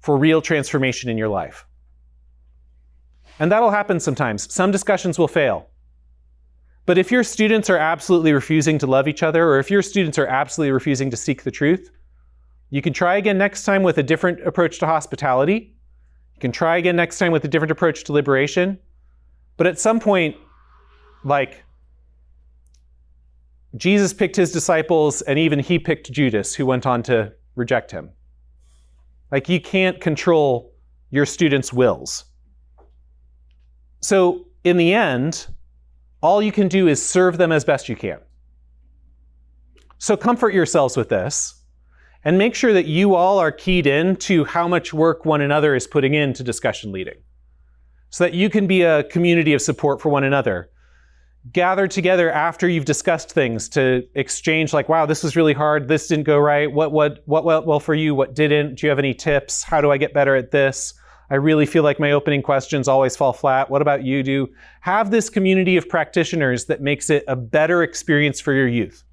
for real transformation in your life. And that'll happen sometimes. Some discussions will fail. But if your students are absolutely refusing to love each other, or if your students are absolutely refusing to seek the truth, you can try again next time with a different approach to hospitality. You can try again next time with a different approach to liberation. But at some point, like, Jesus picked his disciples, and even he picked Judas, who went on to reject him. Like, you can't control your students' wills. So, in the end, all you can do is serve them as best you can. So comfort yourselves with this, and make sure that you all are keyed in to how much work one another is putting into discussion leading, so that you can be a community of support for one another. Gather together after you've discussed things to exchange, like, wow, this was really hard, this didn't go right, what went well for you, what didn't, do you have any tips, how do I get better at this? I really feel like my opening questions always fall flat. What about you? Do have this community of practitioners that makes it a better experience for your youth.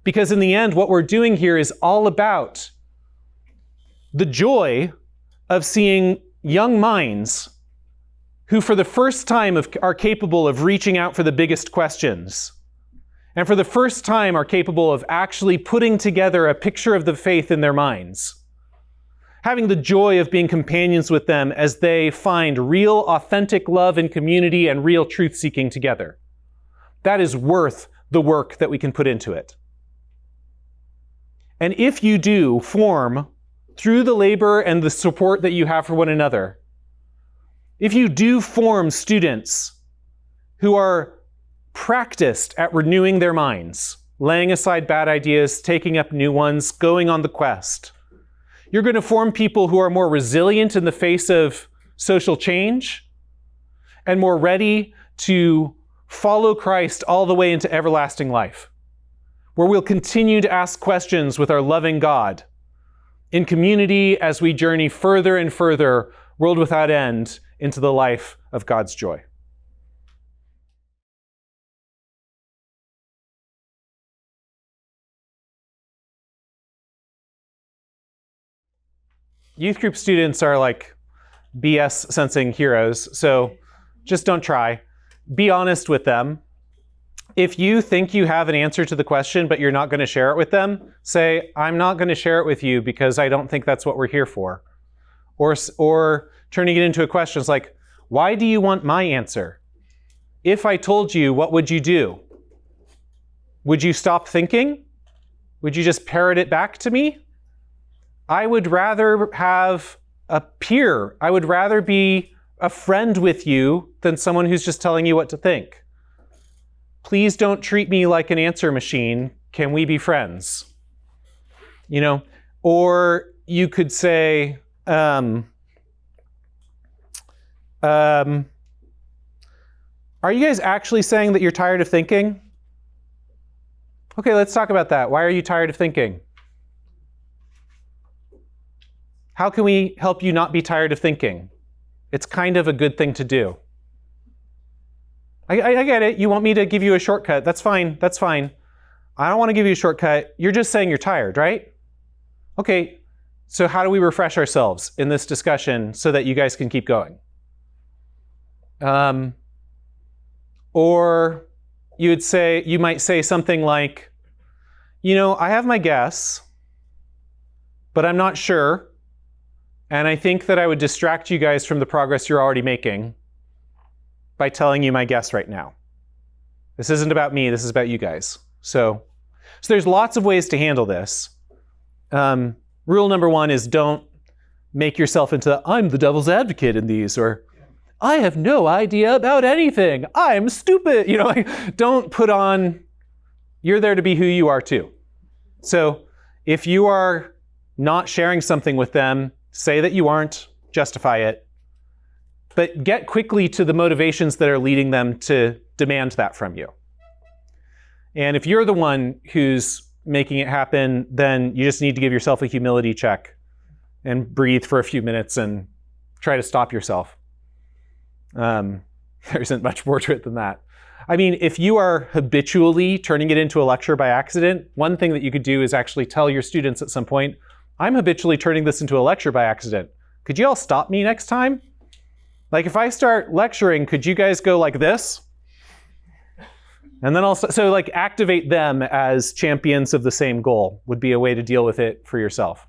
Because in the end, what we're doing here is all about the joy of seeing young minds who for the first time are capable of reaching out for the biggest questions, and for the first time are capable of actually putting together a picture of the faith in their minds. Having the joy of being companions with them as they find real, authentic love and community and real truth-seeking together. That is worth the work that we can put into it. And if you do form, through the labor and the support that you have for one another, if you do form students who are practiced at renewing their minds, laying aside bad ideas, taking up new ones, going on the quest. You're going to form people who are more resilient in the face of social change and more ready to follow Christ all the way into everlasting life, where we'll continue to ask questions with our loving God in community as we journey further and further, world without end, into the life of God's joy. Youth group students are like BS sensing heroes, so just don't try. Be honest with them. If you think you have an answer to the question, but you're not going to share it with them, say, I'm not going to share it with you because I don't think that's what we're here for. Or turning it into a question is like, why do you want my answer? If I told you, what would you do? Would you stop thinking? Would you just parrot it back to me? I would rather have a peer. I would rather be a friend with you than someone who's just telling you what to think. Please don't treat me like an answer machine. Can we be friends? You know, or you could say, are you guys actually saying that you're tired of thinking? Okay, let's talk about that. Why are you tired of thinking? How can we help you not be tired of thinking? It's kind of a good thing to do. I get it. You want me to give you a shortcut. That's fine. That's fine. I don't want to give you a shortcut. You're just saying you're tired, right? Okay, so how do we refresh ourselves in this discussion so that you guys can keep going? Or you might say something like, you know, I have my guess, but I'm not sure. And I think that I would distract you guys from the progress you're already making by telling you my guess right now. This isn't about me, this is about you guys. So there's lots of ways to handle this. Rule number one is don't make yourself into, I'm the devil's advocate in these, or I have no idea about anything, I'm stupid. You know, like, don't put on, you're there to be who you are too. So if you are not sharing something with them, say that you aren't, justify it, but get quickly to the motivations that are leading them to demand that from you. And if you're the one who's making it happen, then you just need to give yourself a humility check and breathe for a few minutes and try to stop yourself. There isn't much more to it than that. I mean, if you are habitually turning it into a lecture by accident, one thing that you could do is actually tell your students at some point, I'm habitually turning this into a lecture by accident. Could you all stop me next time? Like if I start lecturing, could you guys go like this? And then also, so like activate them as champions of the same goal would be a way to deal with it for yourself.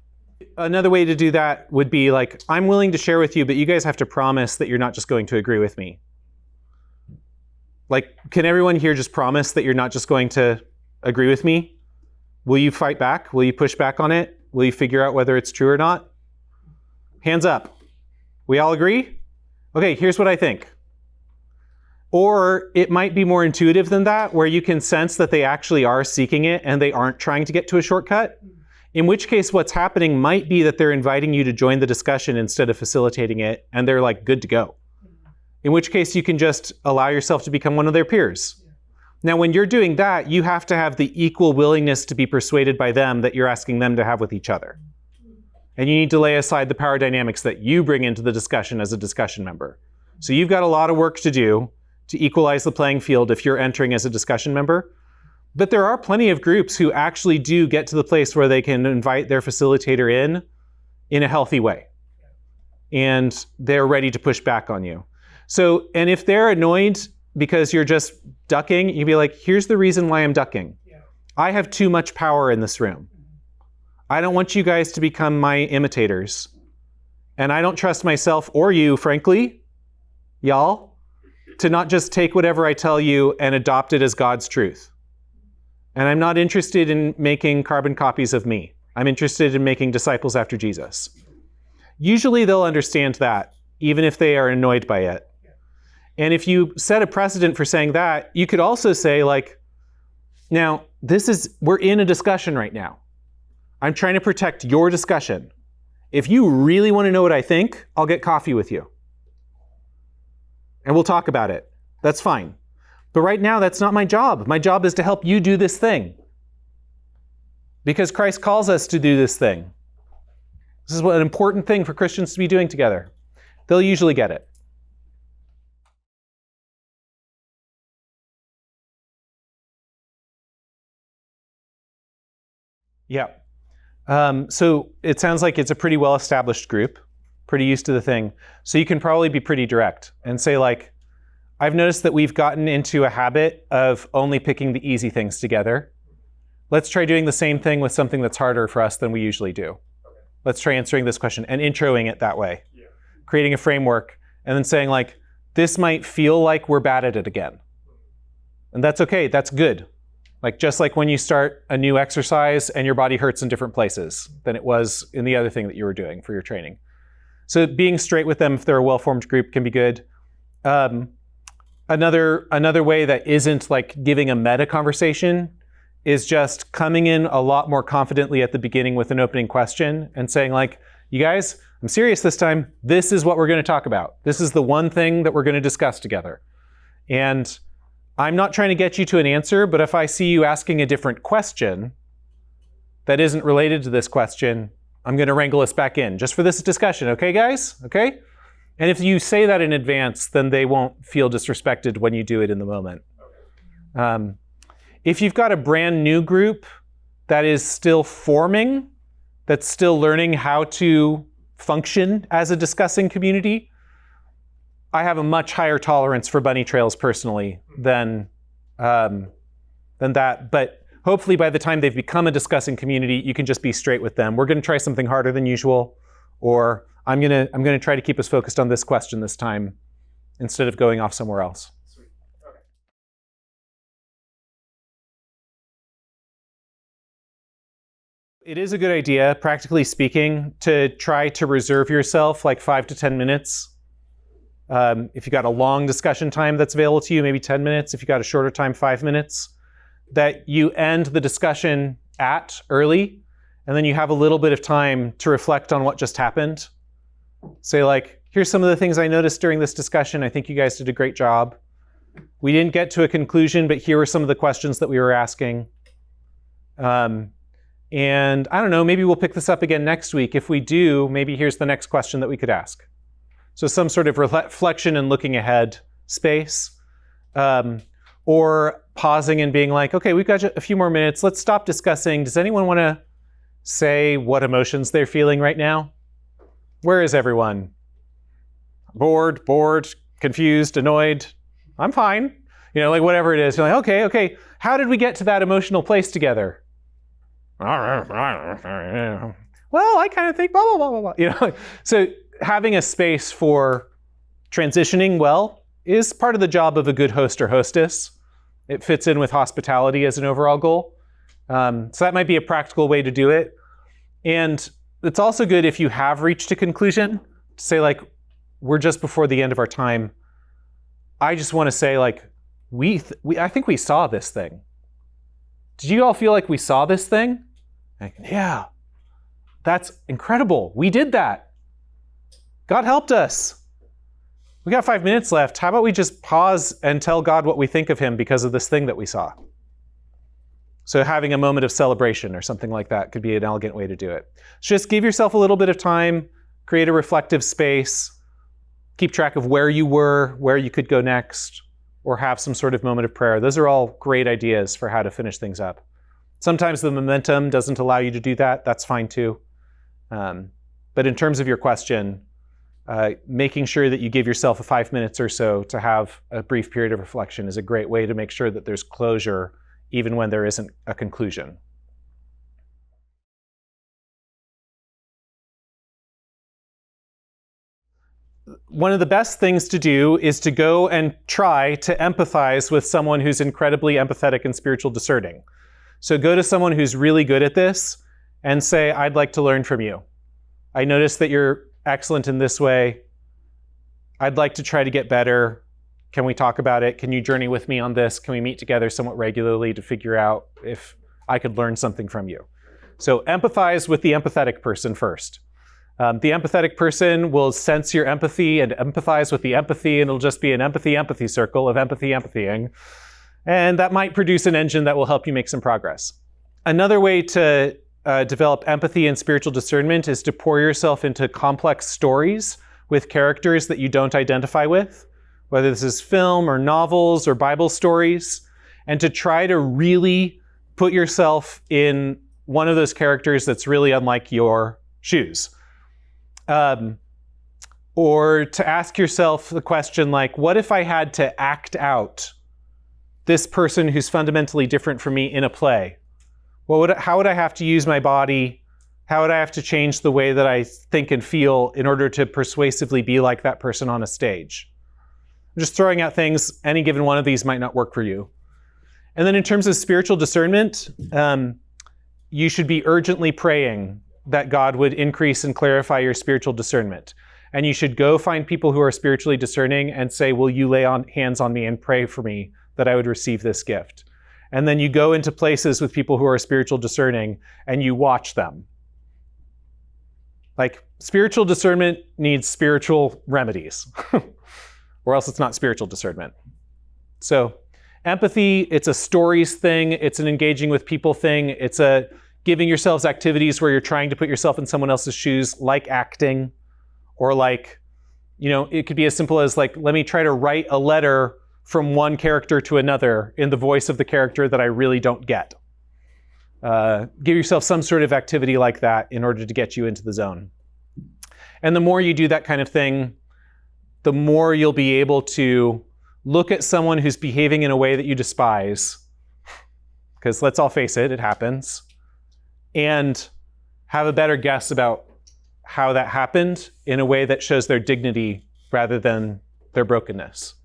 Another way to do that would be like, I'm willing to share with you, but you guys have to promise that you're not just going to agree with me. Like, can everyone here just promise that you're not just going to agree with me? Will you fight back? Will you push back on it? Will you figure out whether it's true or not? Hands up. We all agree? Okay, here's what I think. Or it might be more intuitive than that, where you can sense that they actually are seeking it and they aren't trying to get to a shortcut. In which case what's happening might be that they're inviting you to join the discussion instead of facilitating it, and they're like good to go. In which case you can just allow yourself to become one of their peers. Now, when you're doing that, you have to have the equal willingness to be persuaded by them that you're asking them to have with each other. And you need to lay aside the power dynamics that you bring into the discussion as a discussion member. So you've got a lot of work to do to equalize the playing field if you're entering as a discussion member. But there are plenty of groups who actually do get to the place where they can invite their facilitator in a healthy way. And they're ready to push back on you. So, and if they're annoyed because you're just ducking, you'd be like, here's the reason why I'm ducking. I have too much power in this room. I don't want you guys to become my imitators. And I don't trust myself or you, frankly, y'all, to not just take whatever I tell you and adopt it as God's truth. And I'm not interested in making carbon copies of me. I'm interested in making disciples after Jesus. Usually they'll understand that, even if they are annoyed by it. And if you set a precedent for saying that, you could also say like, now, we're in a discussion right now. I'm trying to protect your discussion. If you really want to know what I think, I'll get coffee with you. And we'll talk about it. That's fine. But right now, that's not my job. My job is to help you do this thing. Because Christ calls us to do this thing. This is an important thing for Christians to be doing together. They'll usually get it. Yeah. So it sounds like it's a pretty well-established group, pretty used to the thing. So you can probably be pretty direct and say like, I've noticed that we've gotten into a habit of only picking the easy things together. Let's try doing the same thing with something that's harder for us than we usually do. Okay. Let's try answering this question and introing it that way. Yeah. Creating a framework and then saying like, this might feel like we're bad at it again. And that's okay, that's good. Like just like when you start a new exercise and your body hurts in different places than it was in the other thing that you were doing for your training. So being straight with them if they're a well-formed group can be good. Another way that isn't like giving a meta conversation is just coming in a lot more confidently at the beginning with an opening question and saying like, you guys, I'm serious this time. This is what we're going to talk about. This is the one thing that we're going to discuss together. And I'm not trying to get you to an answer, but if I see you asking a different question that isn't related to this question, I'm going to wrangle us back in just for this discussion. Okay, guys? Okay? And if you say that in advance, then they won't feel disrespected when you do it in the moment. If you've got a brand new group that is still forming, that's still learning how to function as a discussing community, I have a much higher tolerance for bunny trails personally than that. But hopefully by the time they've become a discussing community, you can just be straight with them. We're going to try something harder than usual, or I'm going to try to keep us focused on this question this time instead of going off somewhere else. Sweet. Okay. It is a good idea, practically speaking, to try to reserve yourself like 5 to 10 minutes. If you got a long discussion time that's available to you, maybe 10 minutes. If you got a shorter time, 5 minutes, that you end the discussion at early, and then you have a little bit of time to reflect on what just happened. Say like, here's some of the things I noticed during this discussion. I think you guys did a great job. We didn't get to a conclusion, but here were some of the questions that we were asking. And I don't know, maybe we'll pick this up again next week. If we do, maybe here's the next question that we could ask. So some sort of reflection and looking ahead space. Or pausing and being like, okay, we've got a few more minutes. Let's stop discussing. Does anyone want to say what emotions they're feeling right now? Where is everyone? Bored, confused, annoyed. I'm fine. You know, like whatever it is. You're like, okay. How did we get to that emotional place together? Well, I kind of think blah, blah, blah, blah, blah. You know, so having a space for transitioning well is part of the job of a good host or hostess. It fits in with hospitality as an overall goal. So that might be a practical way to do it. And it's also good if you have reached a conclusion to say like, we're just before the end of our time. I just want to say like, I think we saw this thing. Did you all feel like we saw this thing? Like, yeah, that's incredible. We did that. God helped us. We got 5 minutes left. How about we just pause and tell God what we think of him because of this thing that we saw? So having a moment of celebration or something like that could be an elegant way to do it. So just give yourself a little bit of time, create a reflective space, keep track of where you were, where you could go next, or have some sort of moment of prayer. Those are all great ideas for how to finish things up. Sometimes the momentum doesn't allow you to do that. That's fine too. But in terms of your question, making sure that you give yourself 5 minutes or so to have a brief period of reflection is a great way to make sure that there's closure even when there isn't a conclusion. One of the best things to do is to go and try to empathize with someone who's incredibly empathetic and spiritual discerning. So go to someone who's really good at this and say, I'd like to learn from you. I noticed that you're excellent in this way. I'd like to try to get better. Can we talk about it? Can you journey with me on this? Can we meet together somewhat regularly to figure out if I could learn something from you? So empathize with the empathetic person first. The empathetic person will sense your empathy and empathize with the empathy, and it'll just be an empathy circle of empathying. And that might produce an engine that will help you make some progress. Another way to develop empathy and spiritual discernment is to pour yourself into complex stories with characters that you don't identify with, whether this is film or novels or Bible stories, and to try to really put yourself in one of those characters that's really unlike your shoes. Or to ask yourself the question like, what if I had to act out this person who's fundamentally different from me in a play? How would I have to use my body? How would I have to change the way that I think and feel in order to persuasively be like that person on a stage? I'm just throwing out things. Any given one of these might not work for you. And then in terms of spiritual discernment, you should be urgently praying that God would increase and clarify your spiritual discernment. And you should go find people who are spiritually discerning and say, will you lay hands on me and pray for me that I would receive this gift? And then you go into places with people who are spiritual discerning and you watch them. Like, spiritual discernment needs spiritual remedies, or else it's not spiritual discernment. So empathy, it's a stories thing, it's an engaging with people thing, it's a giving yourselves activities where you're trying to put yourself in someone else's shoes, like acting, or like, it could be as simple as like, let me try to write a letter from one character to another in the voice of the character that I really don't get. Give yourself some sort of activity like that in order to get you into the zone. And the more you do that kind of thing, the more you'll be able to look at someone who's behaving in a way that you despise, because let's all face it, it happens, and have a better guess about how that happened in a way that shows their dignity rather than their brokenness,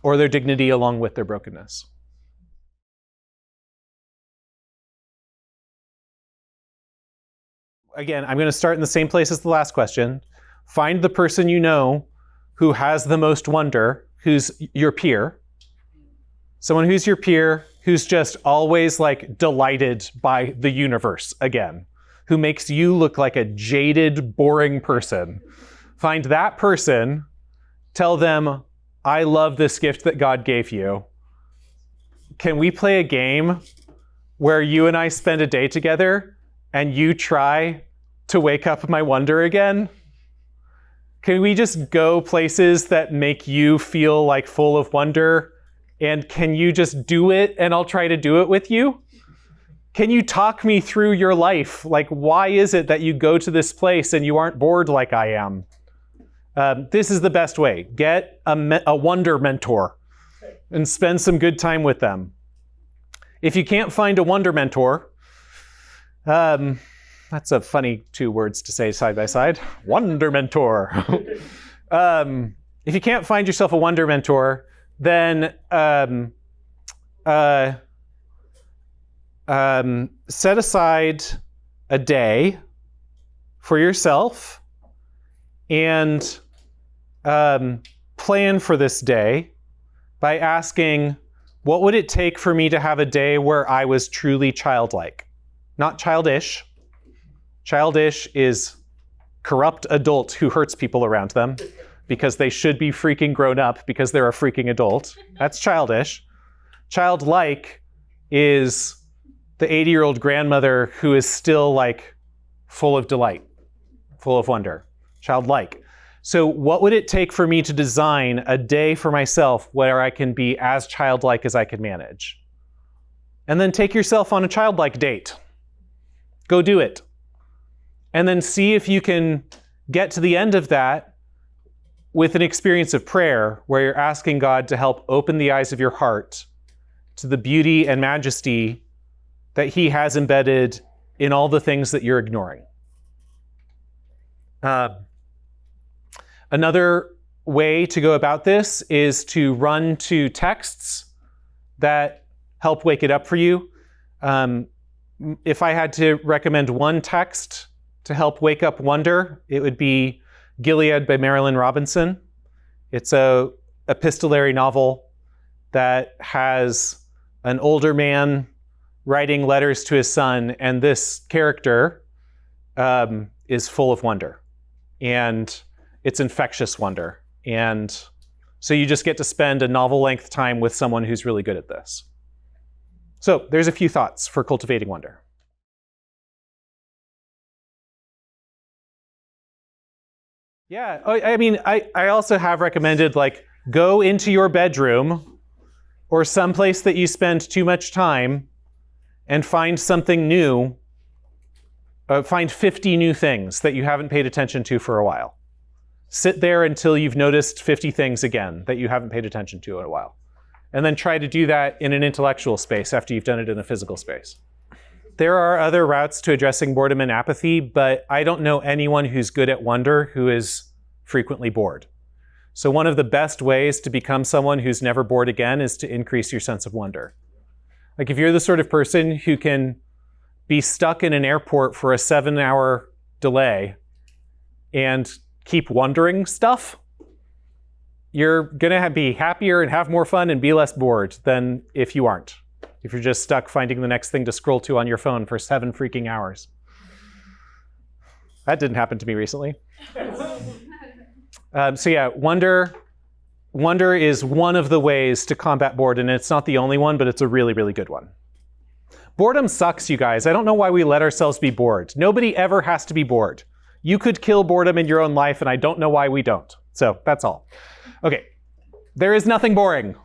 or their dignity along with their brokenness. Again, I'm going to start in the same place as the last question. Find the person you know who has the most wonder, who's your peer. Someone who's your peer, who's just always like delighted by the universe again, who makes you look like a jaded, boring person. Find that person, tell them, I love this gift that God gave you. Can we play a game where you and I spend a day together and you try to wake up my wonder again? Can we just go places that make you feel like full of wonder? And can you just do it and I'll try to do it with you? Can you talk me through your life? Like, why is it that you go to this place and you aren't bored like I am? This is the best way. Get a wonder mentor and spend some good time with them. If you can't find a wonder mentor, that's a funny two words to say side by side. Wonder mentor. If you can't find yourself a wonder mentor, then set aside a day for yourself and plan for this day by asking, what would it take for me to have a day where I was truly childlike? Not childish. Childish is corrupt adult who hurts people around them because they should be freaking grown up because they're a freaking adult. That's childish. Childlike is the 80-year-old grandmother who is still like full of delight, full of wonder. Childlike. So what would it take for me to design a day for myself where I can be as childlike as I can manage? And then take yourself on a childlike date. Go do it. And then see if you can get to the end of that with an experience of prayer where you're asking God to help open the eyes of your heart to the beauty and majesty that He has embedded in all the things that you're ignoring. Another way to go about this is to run to texts that help wake it up for you. If I had to recommend one text to help wake up wonder, it would be Gilead by Marilyn Robinson. It's a epistolary novel that has an older man writing letters to his son, and this character is full of wonder, and it's infectious wonder. And so you just get to spend a novel-length time with someone who's really good at this. So there's a few thoughts for cultivating wonder. Yeah, I mean, I also have recommended, like, go into your bedroom or someplace that you spend too much time and find something new. Find 50 new things that you haven't paid attention to for a while. Sit there until you've noticed 50 things again that you haven't paid attention to in a while. And then try to do that in an intellectual space after you've done it in a physical space. There are other routes to addressing boredom and apathy, but I don't know anyone who's good at wonder who is frequently bored. So one of the best ways to become someone who's never bored again is to increase your sense of wonder. Like, if you're the sort of person who can be stuck in an airport for a 7-hour delay and keep wondering stuff, you're gonna be happier and have more fun and be less bored than if you aren't. If you're just stuck finding the next thing to scroll to on your phone for 7 freaking hours. That didn't happen to me recently. So yeah, wonder is one of the ways to combat boredom, and it's not the only one, but it's a really, really good one. Boredom sucks, you guys. I don't know why we let ourselves be bored. Nobody ever has to be bored. You could kill boredom in your own life, and I don't know why we don't. So that's all. Okay, there is nothing boring.